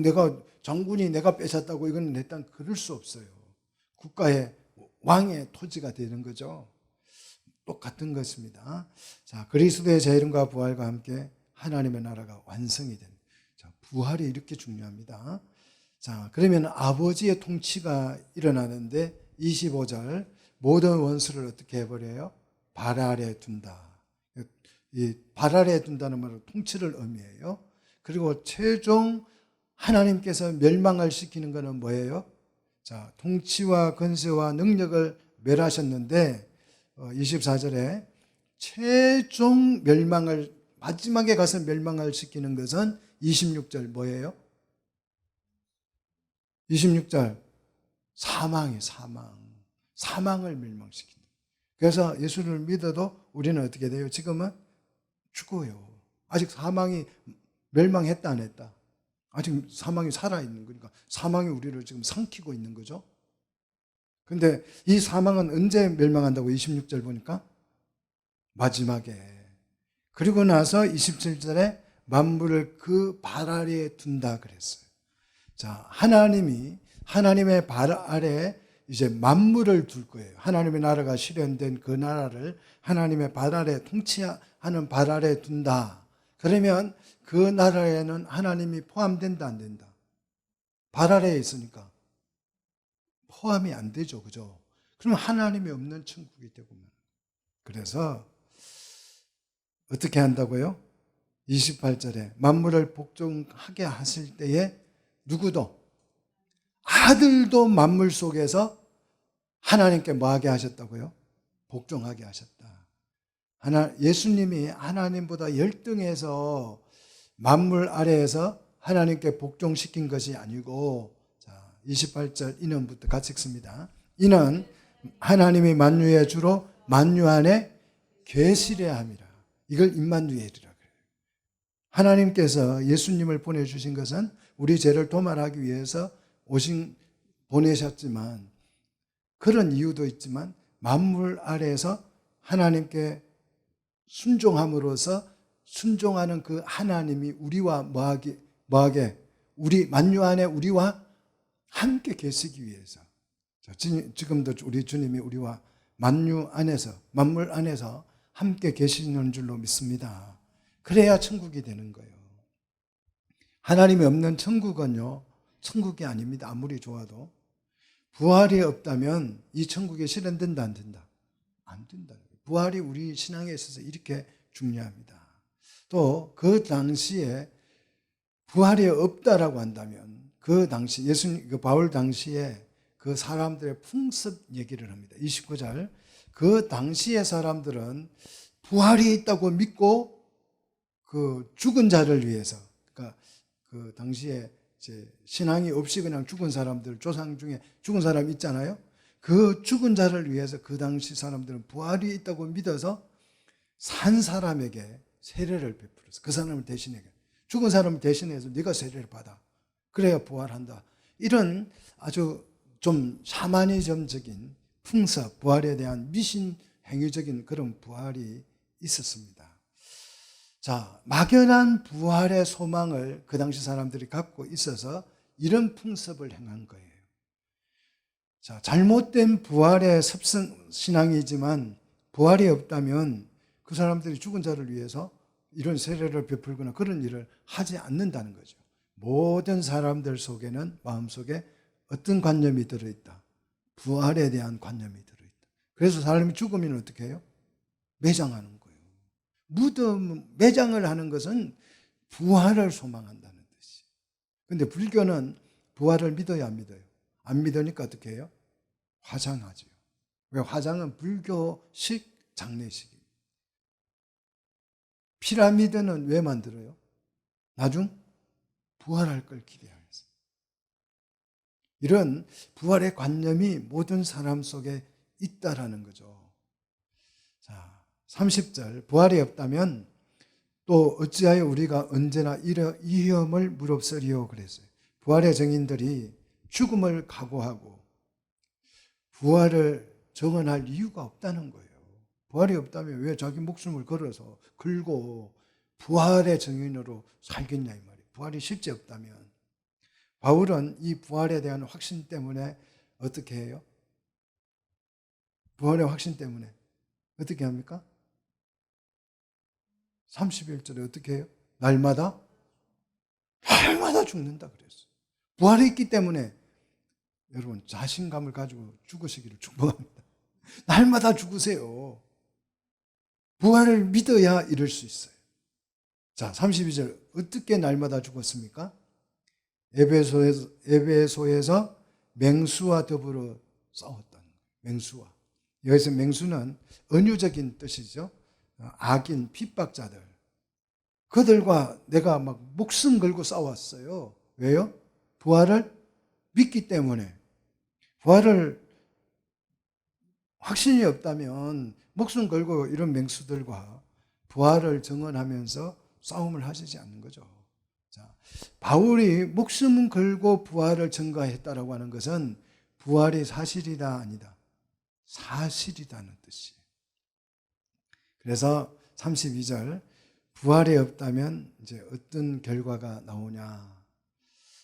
내가 장군이 내가 뺏었다고 이건 내 땅 그럴 수 없어요. 국가의 왕의 토지가 되는 거죠. 똑같은 것입니다. 자, 그리스도의 재림과 부활과 함께 하나님의 나라가 완성이 됩니다. 자, 부활이 이렇게 중요합니다. 자, 그러면 아버지의 통치가 일어나는데 25절 모든 원수를 어떻게 해버려요? 발 아래 둔다. 이 발 아래 둔다는 말은 통치를 의미해요. 그리고 최종 하나님께서 멸망을 시키는 것은 뭐예요? 자, 통치와 권세와 능력을 멸하셨는데 24절에 최종 멸망을 마지막에 가서 멸망을 시키는 것은 26절 뭐예요? 26절 사망이 사망을 멸망시킨다. 그래서 예수를 믿어도 우리는 어떻게 돼요? 지금은 죽어요. 아직 사망이 멸망했다 안 했다? 아직 사망이 살아있는 거니까 사망이 우리를 지금 삼키고 있는 거죠. 근데 이 사망은 언제 멸망한다고 26절 보니까? 마지막에. 그리고 나서 27절에 만물을 그 발 아래에 둔다 그랬어요. 자, 하나님의 발 아래에 이제 만물을 둘 거예요. 하나님의 나라가 실현된 그 나라를 하나님의 발 아래 통치하는 발 아래에 둔다. 그러면 그 나라에는 하나님이 포함된다 안 된다? 발 아래에 있으니까 포함이 안 되죠. 그죠? 그러면 하나님이 없는 천국이 되고만. 그래서 어떻게 한다고요? 28절에 만물을 복종하게 하실 때에 누구도 아들도 만물 속에서 하나님께 뭐하게 하셨다고요? 복종하게 하셨다. 예수님이 하나님보다 열등해서 만물 아래에서 하나님께 복종시킨 것이 아니고, 자, 28절 이는부터 같이 읽습니다. 이는 하나님이 만유의 주로 만유 안에 계시려 함이라. 이걸 임마누엘이라 그래요. 하나님께서 예수님을 보내주신 것은 우리 죄를 도말하기 위해서 보내셨지만, 그런 이유도 있지만 만물 아래에서 하나님께 순종함으로써 순종하는 그 하나님이 우리와 뭐하게 우리 만유 안에 우리와 함께 계시기 위해서. 지금도 우리 주님이 우리와 만유 안에서 만물 안에서 함께 계시는 줄로 믿습니다. 그래야 천국이 되는 거예요. 하나님이 없는 천국은요, 천국이 아닙니다. 아무리 좋아도. 부활이 없다면 이 천국이 실현된다 안 된다? 안 된다. 부활이 우리 신앙에 있어서 이렇게 중요합니다. 또 그 당시에 부활이 없다라고 한다면 그 당시 바울 당시에 그 사람들의 풍습 얘기를 합니다. 29절 그 당시의 사람들은 부활이 있다고 믿고 그 죽은 자를 위해서, 그러니까 그 당시에 이제 신앙이 없이 그냥 죽은 사람들, 조상 중에 죽은 사람 있잖아요. 그 죽은 자를 위해서 그 당시 사람들은 부활이 있다고 믿어서 산 사람에게 세례를 베풀었어. 그 사람을 대신해, 죽은 사람을 대신해서 네가 세례를 받아. 그래야 부활한다. 이런 아주 좀 샤머니즘적인 풍습, 부활에 대한 미신 행위적인 그런 부활이 있었습니다. 자, 막연한 부활의 소망을 그 당시 사람들이 갖고 있어서 이런 풍습을 행한 거예요. 자, 잘못된 부활의 습성 신앙이지만 부활이 없다면 그 사람들이 죽은 자를 위해서 이런 세례를 베풀거나 그런 일을 하지 않는다는 거죠. 모든 사람들 속에는 마음속에 어떤 관념이 들어있다. 부활에 대한 관념이 들어있다. 그래서 사람이 죽으면 어떻게 해요? 매장하는 거예요. 무덤 매장을 하는 것은 부활을 소망한다는 뜻이에요. 그런데 불교는 부활을 믿어야 안 믿어요? 안 믿으니까 어떻게 해요? 화장하죠. 왜? 화장은 불교식 장례식이에요. 피라미드는 왜 만들어요? 나중 부활할 걸 기대해서. 이런 부활의 관념이 모든 사람 속에 있다라는 거죠. 자, 30절 부활이 없다면 또 어찌하여 우리가 언제나 이 위험을 무릅쓰리요 그랬어요. 부활의 증인들이 죽음을 각오하고 부활을 정언할 이유가 없다는 거예요. 부활이 없다면 왜 자기 목숨을 걸고 부활의 증인으로 살겠냐 이 말이에요. 부활이 실제 없다면. 바울은 이 부활에 대한 확신 때문에 어떻게 해요? 부활의 확신 때문에 어떻게 합니까? 31절에 어떻게 해요? 날마다 죽는다 그랬어요. 부활이 있기 때문에 여러분 자신감을 가지고 죽으시기를 축복합니다. 날마다 죽으세요. 부활을 믿어야 이럴 수 있어요. 자, 32절 어떻게 날마다 죽었습니까? 에베소에서 맹수와 더불어 싸웠다는 거예요. 맹수와. 여기서 맹수는 은유적인 뜻이죠. 악인, 핍박자들. 그들과 내가 막 목숨 걸고 싸웠어요. 왜요? 부활을 믿기 때문에. 부활을 확신이 없다면 목숨 걸고 이런 맹수들과 부활을 증언하면서 싸움을 하시지 않는 거죠. 자, 바울이 목숨 걸고 부활을 증거했다라고 하는 것은 부활이 사실이다 아니다. 사실이다는 뜻이에요. 그래서 32절 부활이 없다면 이제 어떤 결과가 나오냐.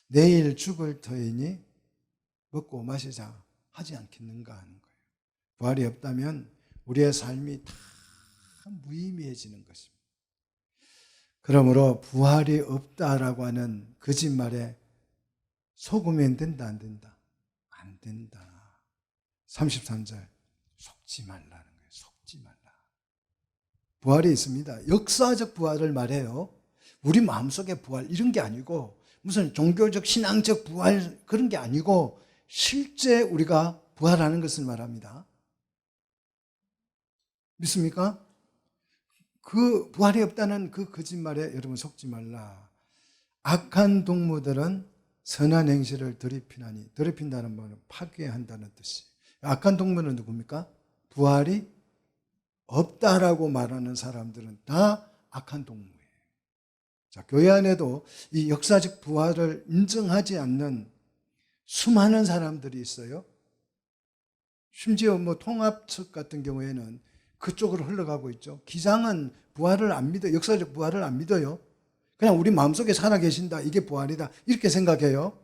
내일 죽을 터이니 먹고 마시자 하지 않겠는가 하는 거예요. 부활이 없다면 우리의 삶이 다 무의미해지는 것입니다. 그러므로 부활이 없다라고 하는 거짓말에 속으면 된다 안 된다? 안 된다. 33절 속지 말라는 거예요. 속지 말라. 부활이 있습니다. 역사적 부활을 말해요. 우리 마음속의 부활 이런 게 아니고 무슨 종교적 신앙적 부활 그런 게 아니고 실제 우리가 부활하는 것을 말합니다. 믿습니까? 그 부활이 없다는 그 거짓말에 여러분 속지 말라. 악한 동무들은 선한 행실을 더럽히나니, 더럽힌다는 말은 파괴한다는 뜻이에요. 악한 동무는 누굽니까? 부활이 없다라고 말하는 사람들은 다 악한 동무예요. 자, 교회 안에도 이 역사적 부활을 인정하지 않는 수많은 사람들이 있어요. 심지어 통합 측 같은 경우에는 그쪽으로 흘러가고 있죠. 기장은 부활을 안 믿어요. 역사적 부활을 안 믿어요. 그냥 우리 마음속에 살아계신다. 이게 부활이다. 이렇게 생각해요.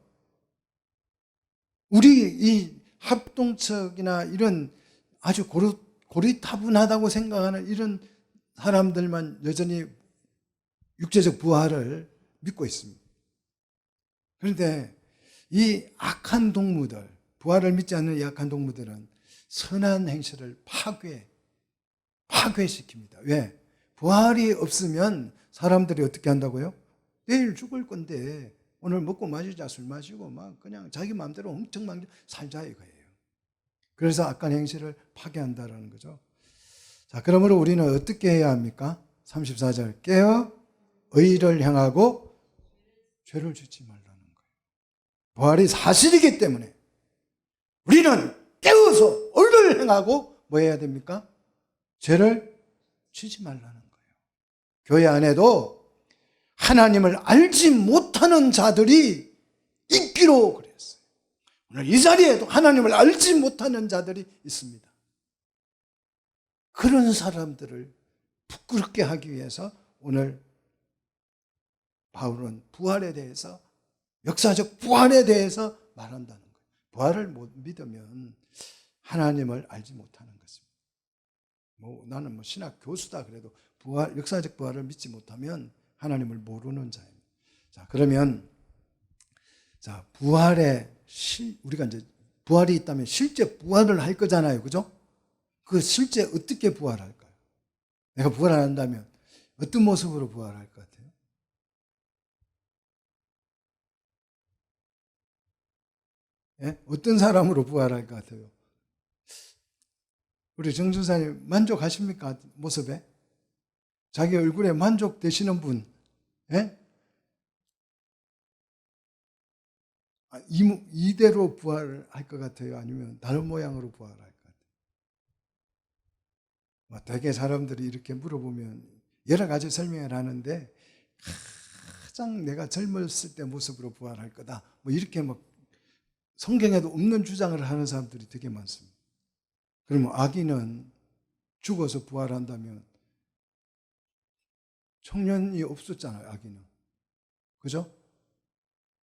우리 이 합동측이나 이런 아주 고리타분하다고 생각하는 이런 사람들만 여전히 육체적 부활을 믿고 있습니다. 그런데 이 악한 동무들, 부활을 믿지 않는 이 악한 동무들은 선한 행실을 파괴시킵니다. 왜? 부활이 없으면 사람들이 어떻게 한다고요? 내일 죽을 건데 오늘 먹고 마시자 술 마시고 막 그냥 자기 마음대로 엄청 막 살자 이거예요. 그래서 악한 행실을 파괴한다라는 거죠. 자, 그러므로 우리는 어떻게 해야 합니까? 34절 깨어 의를 향하고 죄를 짓지 말라는 거예요. 부활이 사실이기 때문에 우리는 깨어서 의를 행하고 뭐 해야 됩니까? 죄를 지지 말라는 거예요. 교회 안에도 하나님을 알지 못하는 자들이 있기로 그랬어요. 오늘 이 자리에도 하나님을 알지 못하는 자들이 있습니다. 그런 사람들을 부끄럽게 하기 위해서 오늘 바울은 부활에 대해서, 역사적 부활에 대해서 말한다는 거예요. 부활을 못 믿으면 하나님을 알지 못하는 것입니다. 나는 신학 교수다 그래도 역사적 부활을 믿지 못하면 하나님을 모르는 자입니다. 자, 그러면 우리가 이제 부활이 있다면 실제 부활을 할 거잖아요. 그죠? 그 실제 어떻게 부활할까요? 내가 부활한다면 어떤 모습으로 부활할 것 같아요? 예? 어떤 사람으로 부활할 것 같아요? 우리 정준사님 만족하십니까? 모습에? 자기 얼굴에 만족되시는 분? 예? 이대로 부활할 것 같아요? 아니면 다른 모양으로 부활할 것 같아요? 되게 사람들이 이렇게 물어보면 여러 가지 설명을 하는데 가장 내가 젊었을 때 모습으로 부활할 거다. 이렇게 성경에도 없는 주장을 하는 사람들이 되게 많습니다. 그러면 아기는 죽어서 부활한다면 청년이 없었잖아요. 아기는. 그죠?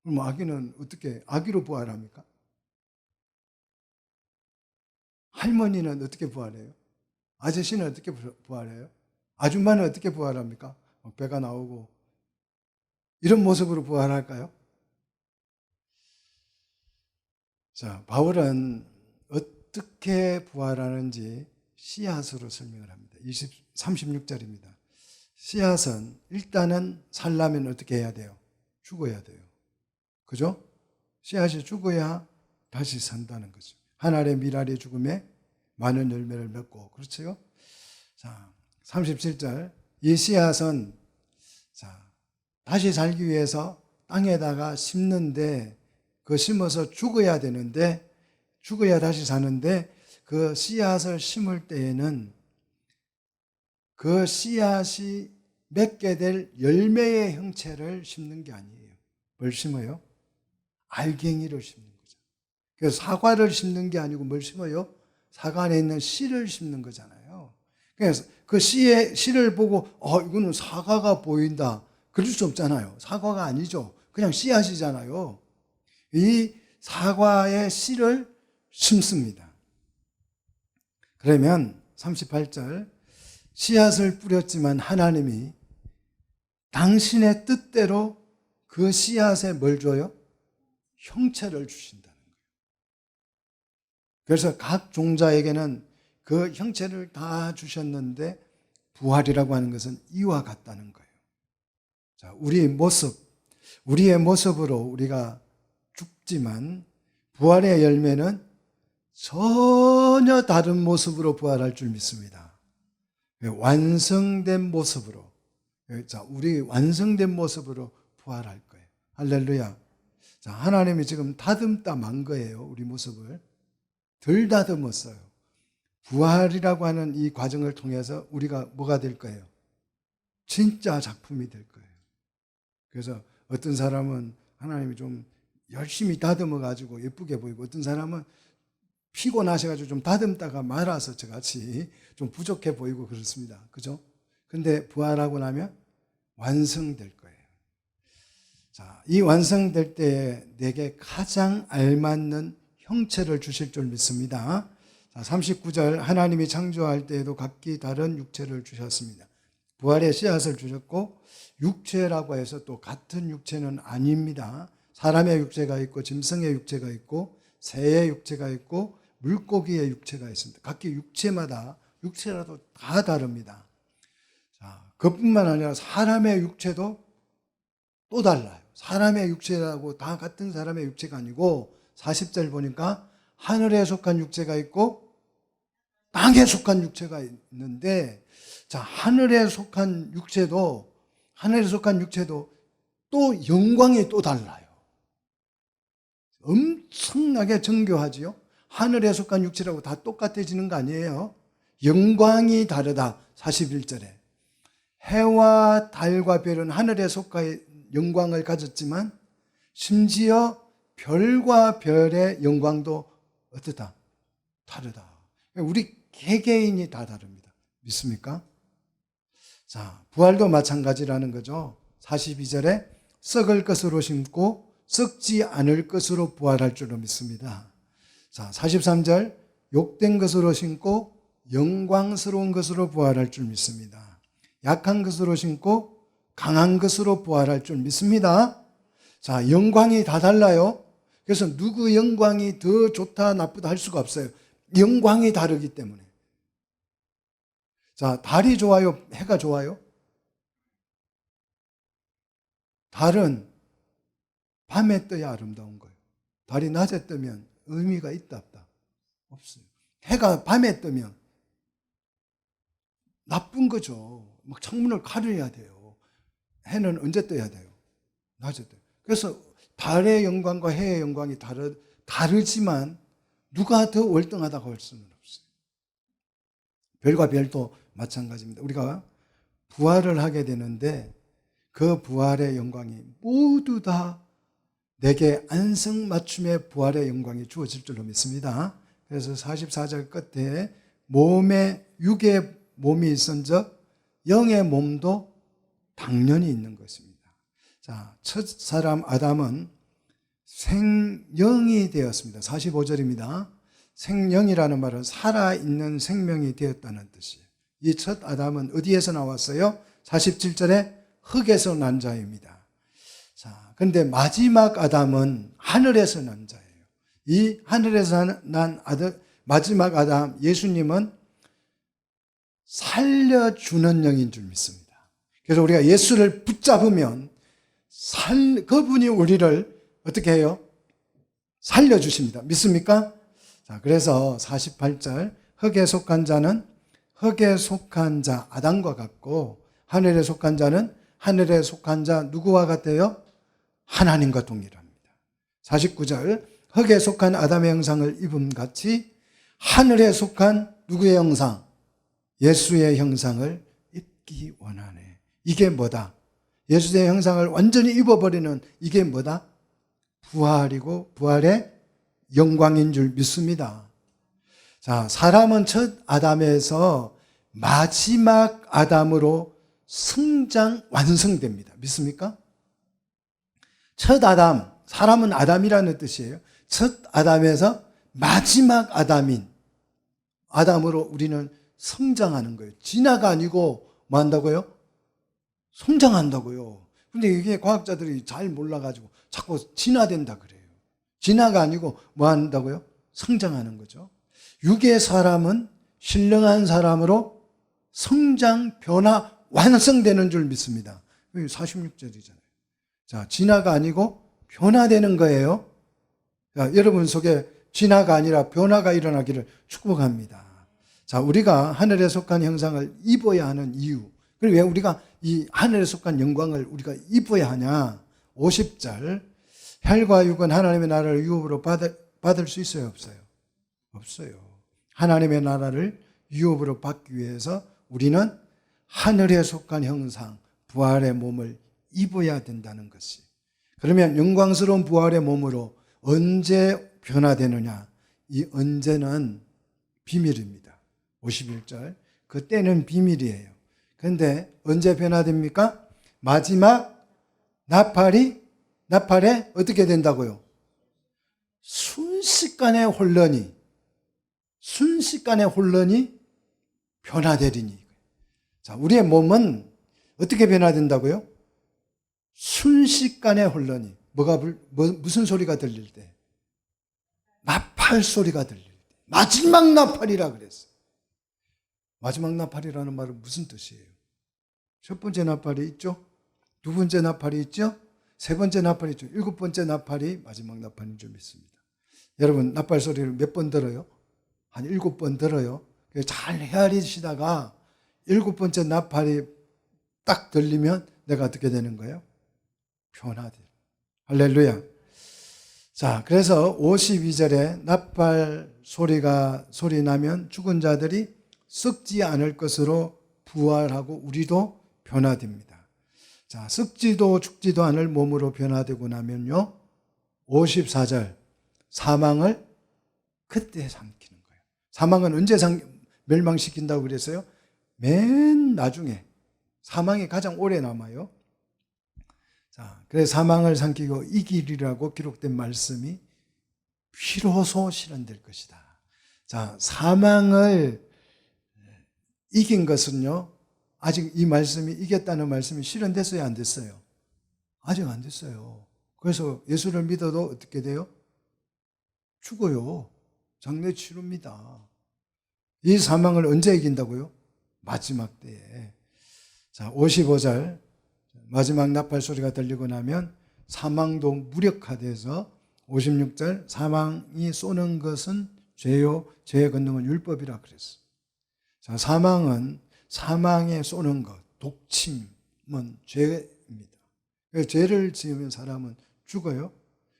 그럼 아기는 어떻게 아기로 부활합니까? 할머니는 어떻게 부활해요? 아저씨는 어떻게 부활해요? 아줌마는 어떻게 부활합니까? 배가 나오고 이런 모습으로 부활할까요? 자, 바울은 어떻게 부활하는지 씨앗으로 설명을 합니다. 36절입니다. 씨앗은 일단은 살려면 어떻게 해야 돼요? 죽어야 돼요. 그죠? 씨앗이 죽어야 다시 산다는 거죠. 한 알의 밀알이 죽음에 많은 열매를 맺고, 그렇죠? 자, 37절. 이 씨앗은 다시 살기 위해서 땅에다가 심는데, 그 심어서 죽어야 되는데, 죽어야 다시 사는데, 그 씨앗을 심을 때에는 그 씨앗이 맺게 될 열매의 형체를 심는 게 아니에요. 뭘 심어요? 알갱이를 심는 거죠. 그래서 사과를 심는 게 아니고 뭘 심어요? 사과 안에 있는 씨를 심는 거잖아요. 그래서 그 씨를 보고 이거는 사과가 보인다. 그럴 수 없잖아요. 사과가 아니죠. 그냥 씨앗이잖아요. 이 사과의 씨를 심습니다. 그러면 38절 씨앗을 뿌렸지만 하나님이 당신의 뜻대로 그 씨앗에 뭘 줘요? 형체를 주신다는 거예요. 그래서 각 종자에게는 그 형체를 다 주셨는데 부활이라고 하는 것은 이와 같다는 거예요. 자, 우리의 모습으로 우리가 죽지만 부활의 열매는 전혀 다른 모습으로 부활할 줄 믿습니다. 완성된 모습으로. 자, 우리 완성된 모습으로 부활할 거예요. 할렐루야. 자, 하나님이 지금 다듬다 만 거예요. 우리 모습을. 덜 다듬었어요. 부활이라고 하는 이 과정을 통해서 우리가 뭐가 될 거예요? 진짜 작품이 될 거예요. 그래서 어떤 사람은 하나님이 좀 열심히 다듬어 가지고 예쁘게 보이고, 어떤 사람은 피곤하셔가지고 좀 다듬다가 말아서 저같이 좀 부족해 보이고 그렇습니다. 그죠? 근데 부활하고 나면 완성될 거예요. 자, 이 완성될 때에 내게 가장 알맞는 형체를 주실 줄 믿습니다. 자, 39절 하나님이 창조할 때에도 각기 다른 육체를 주셨습니다. 부활의 씨앗을 주셨고, 육체라고 해서 또 같은 육체는 아닙니다. 사람의 육체가 있고 짐승의 육체가 있고 새의 육체가 있고 물고기의 육체가 있습니다. 각기 육체마다 육체라도 다 다릅니다. 자, 그뿐만 아니라 사람의 육체도 또 달라요. 사람의 육체라고 다 같은 사람의 육체가 아니고 40절 보니까 하늘에 속한 육체가 있고 땅에 속한 육체가 있는데, 자, 하늘에 속한 육체도 또 영광이 또 달라요. 엄청나게 정교하지요. 하늘에 속한 육체라고 다 똑같아지는 거 아니에요. 영광이 다르다. 41절에 해와 달과 별은 하늘에 속한 영광을 가졌지만 심지어 별과 별의 영광도 어떻다? 다르다. 우리 개개인이 다 다릅니다. 믿습니까? 자, 부활도 마찬가지라는 거죠. 42절에 썩을 것으로 심고 썩지 않을 것으로 부활할 줄로 믿습니다. 자, 43절 욕된 것으로 심고 영광스러운 것으로 부활할 줄 믿습니다. 약한 것으로 심고 강한 것으로 부활할 줄 믿습니다. 자, 영광이 다 달라요. 그래서 누구 영광이 더 좋다 나쁘다 할 수가 없어요. 영광이 다르기 때문에. 자, 달이 좋아요? 해가 좋아요? 달은 밤에 떠야 아름다운 거예요. 달이 낮에 뜨면 의미가 있다 없다? 없어요. 해가 밤에 뜨면 나쁜 거죠. 막 창문을 가려야 돼요. 해는 언제 떠야 돼요? 낮에 떠요. 그래서 달의 영광과 해의 영광이 다르지만 누가 더 월등하다고 할 수는 없어요. 별과 별도 마찬가지입니다. 우리가 부활을 하게 되는데 그 부활의 영광이 모두 다 내게 안성맞춤의 부활의 영광이 주어질 줄로 믿습니다. 그래서 44절 끝에 몸에 육의 몸이 있은즉 영의 몸도 당연히 있는 것입니다. 자, 첫 사람 아담은 생영이 되었습니다. 45절입니다. 생영이라는 말은 살아있는 생명이 되었다는 뜻이에요. 이 첫 아담은 어디에서 나왔어요? 47절에 흙에서 난 자입니다. 자, 그런데 마지막 아담은 하늘에서 난 자예요. 이 하늘에서 난 마지막 아담 예수님은 살려주는 영인 줄 믿습니다. 그래서 우리가 예수를 붙잡으면 그분이 우리를 어떻게 해요? 살려주십니다. 믿습니까? 자, 그래서 48절 흙에 속한 자는 흙에 속한 자 아담과 같고 하늘에 속한 자는 하늘에 속한 자 누구와 같아요? 하나님과 동일합니다. 49절 흙에 속한 아담의 형상을 입음 같이 하늘에 속한 누구의 형상? 예수의 형상을 입기 원하네. 이게 뭐다? 예수의 형상을 완전히 입어버리는 이게 뭐다? 부활이고 부활의 영광인 줄 믿습니다. 자, 사람은 첫 아담에서 마지막 아담으로 성장 완성됩니다. 믿습니까? 첫 아담, 사람은 아담이라는 뜻이에요. 첫 아담에서 마지막 아담인 아담으로 우리는 성장하는 거예요. 진화가 아니고 뭐 한다고요? 성장한다고요. 근데 이게 과학자들이 잘 몰라가지고 자꾸 진화된다 그래요. 진화가 아니고 뭐 한다고요? 성장하는 거죠. 육의 사람은 신령한 사람으로 성장, 변화, 완성되는 줄 믿습니다. 46절이잖아요. 자, 진화가 아니고 변화되는 거예요. 자, 여러분 속에 진화가 아니라 변화가 일어나기를 축복합니다. 자, 우리가 하늘에 속한 형상을 입어야 하는 이유. 그리고 왜 우리가 이 하늘에 속한 영광을 우리가 입어야 하냐? 50절. 혈과 육은 하나님의 나라를 유업으로 받을 수 있어요? 없어요? 없어요. 하나님의 나라를 유업으로 받기 위해서 우리는 하늘에 속한 형상, 부활의 몸을 입어야 된다는 것이. 그러면 영광스러운 부활의 몸으로 언제 변화되느냐? 이 언제는 비밀입니다. 51절. 그때는 비밀이에요. 그런데 언제 변화됩니까? 마지막 나팔에 어떻게 된다고요? 순식간에 혼란이 변화되리니. 자, 우리의 몸은 어떻게 변화된다고요? 순식간에 혼란이. 무슨 소리가 들릴 때? 나팔 소리가 들릴 때. 마지막 나팔이라 그랬어요. 마지막 나팔이라는 말은 무슨 뜻이에요? 첫 번째 나팔이 있죠? 두 번째 나팔이 있죠? 세 번째 나팔이 있죠? 일곱 번째 나팔이 마지막 나팔인 줄 믿습니다. 여러분, 나팔 소리를 몇 번 들어요? 한 7번 들어요. 잘 헤아리시다가 7번째 나팔이 딱 들리면 내가 어떻게 되는 거예요? 변화돼요. 할렐루야. 자, 그래서 52절에 나팔 소리 나면 죽은 자들이 썩지 않을 것으로 부활하고 우리도 변화됩니다. 자, 썩지도 죽지도 않을 몸으로 변화되고 나면요, 54절 사망을 그때 삼키는 거예요. 사망은 언제 멸망시킨다고 그랬어요? 맨 나중에 사망이 가장 오래 남아요. 자, 그래서 사망을 삼키고 이기리라고 기록된 말씀이 비로소 실현될 것이다. 자, 사망을 이긴 것은요, 아직 이 말씀이 이겼다는 말씀이 실현됐어요, 안 됐어요? 아직 안 됐어요. 그래서 예수를 믿어도 어떻게 돼요? 죽어요. 장래 치릅니다. 이 사망을 언제 이긴다고요? 마지막 때에. 자, 55절. 마지막 나팔 소리가 들리고 나면 사망도 무력화돼서 56절. 사망이 쏘는 것은 죄요, 죄의 권능은 율법이라 그랬어요. 자, 사망에 쏘는 것, 독침은 죄입니다. 죄를 지으면 사람은 죽어요.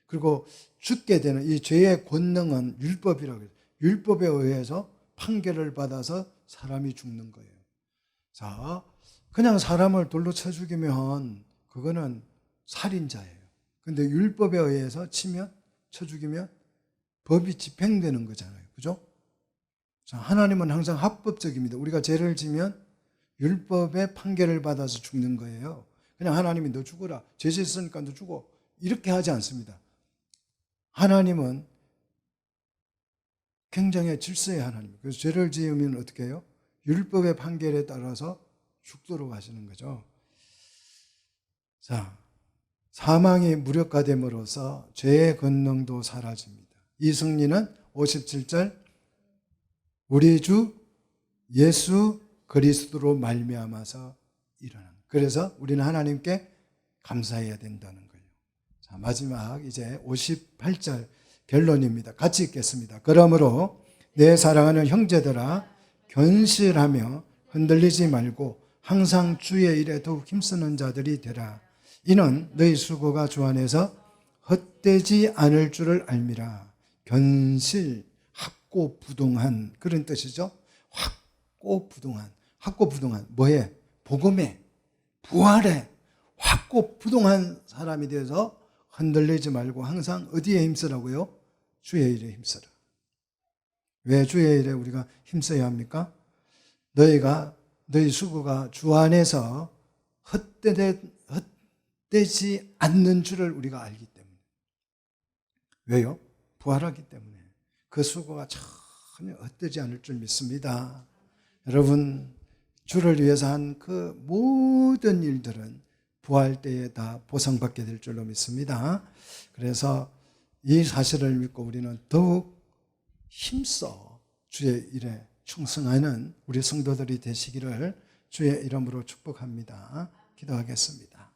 그리고 죽게 되는 이 죄의 권능은 율법이라고 해요. 율법에 의해서 판결을 받아서 사람이 죽는 거예요. 자, 그냥 사람을 돌로 쳐 죽이면 그거는 살인자예요. 근데 율법에 의해서 쳐 죽이면 법이 집행되는 거잖아요. 그죠? 자, 하나님은 항상 합법적입니다. 우리가 죄를 지면 율법의 판결을 받아서 죽는 거예요. 그냥 하나님이 너 죽어라. 죄 짓으니까 너 죽어. 이렇게 하지 않습니다. 하나님은 굉장히 질서의 하나님. 그래서 죄를 지으면 어떻게 해요? 율법의 판결에 따라서 죽도록 하시는 거죠. 자, 사망이 무력화됨으로써 죄의 권능도 사라집니다. 이 승리는 57절 우리 주 예수 그리스도로 말미암아서 일어난. 그래서 우리는 하나님께 감사해야 된다는 거예요. 자, 마지막 이제 58절 결론입니다. 같이 읽겠습니다. 그러므로 내 사랑하는 형제들아 견실하며 흔들리지 말고 항상 주의 일에 더욱 힘쓰는 자들이 되라. 이는 너희 수고가 주 안에서 헛되지 않을 줄을 알미라. 견실, 확고부동한 그런 뜻이죠. 확고부동한. 확고부동한 뭐에? 복음에, 부활에 확고부동한 사람이 되어서 흔들리지 말고 항상 어디에 힘쓰라고요? 주의 일에 힘쓰라. 왜 주의 일에 우리가 힘써야 합니까? 너희 수고가 주 안에서 헛되지 않는 줄을 우리가 알기 때문에. 왜요? 부활하기 때문에. 그 수고가 전혀 헛되지 않을 줄 믿습니다. 여러분, 주를 위해서 한 그 모든 일들은 부활 때에 다 보상받게 될 줄로 믿습니다. 그래서 이 사실을 믿고 우리는 더욱 힘써 주의 일에 충성하는 우리 성도들이 되시기를 주의 이름으로 축복합니다. 기도하겠습니다.